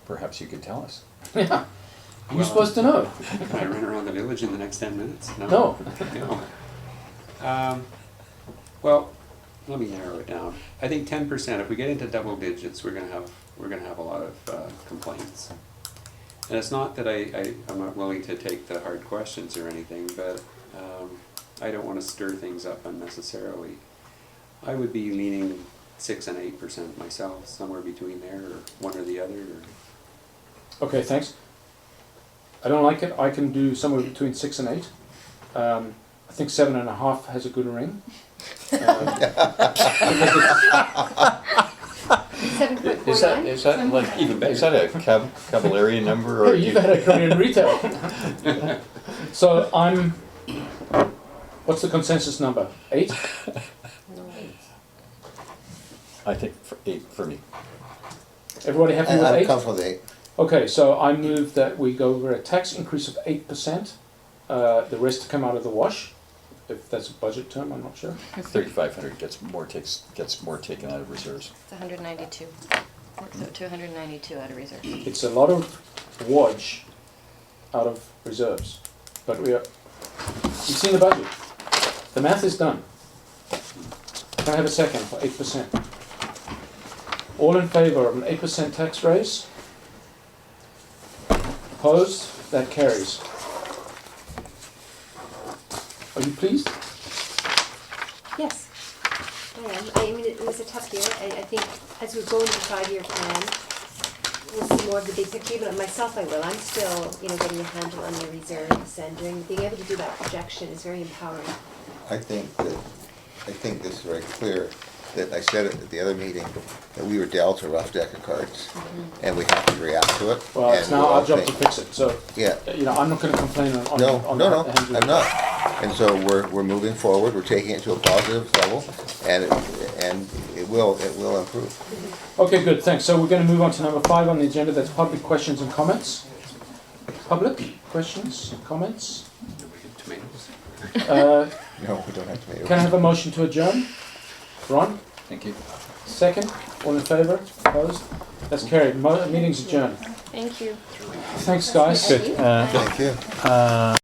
Perhaps you could tell us. You're Well, supposed to know. Can I run around the village in the next 10 minutes? No. No. Well, let me narrow it down. I think 10%. If we get into double digits, we're gonna have a lot of complaints. And it's not that I'm not willing to take the hard questions or anything, but I don't want to stir things up unnecessarily. I would be leaning 6 and 8% myself, somewhere between there, or one or the other. Or Okay, thanks. I don't like it. I can do somewhere between 6 and 8. I think 7.5 has a good ring. Is that like Even better. Is that a Cavallarian number Oh, or you've had a career in retail. So what's the consensus number? 8? I think 8 for me. Everybody happy with I'm 8? comfortable with 8. Okay, so I move that we go over a tax increase of 8%, the rest to come out of the wash, if that's a budget term, I'm not sure. 3,500 gets more taken out of reserves. It's 192. Works out to 192 out of reserve. It's a lot of wodge out of reserves, but you've seen the budget. The math is done. Can I have a second for 8%? All in favour of an 8% tax raise? Opposed? That carries. Are you pleased? Yes, I am. I mean, it was a tough year. I think as we go into the 5-year plan, we'll see more of the big picture. Even myself, I will. I'm still, getting a handle on the reserves and being able to do that projection is very empowering. I think this is very clear, that I said it at the other meeting, that we were dealt a rough deck of cards, and we have to react to it. Well, it's and now we'll our job to think- fix it, so, Yeah, I'm not gonna complain on no, on no, the hands of- I'm not. And so we're moving forward, we're taking it to a positive level, and it will improve. Okay, good, thanks. So we're gonna move on to number 5 on the agenda, that's public questions and comments. Public questions, comments? do we get tomatoes? No, we don't have tomatoes. Can I have a motion to adjourn? Ron, Thank you. second, all in favour, opposed? That's carried, meeting's adjourned. Thank you. Thanks, guys. Thank you. Thank you.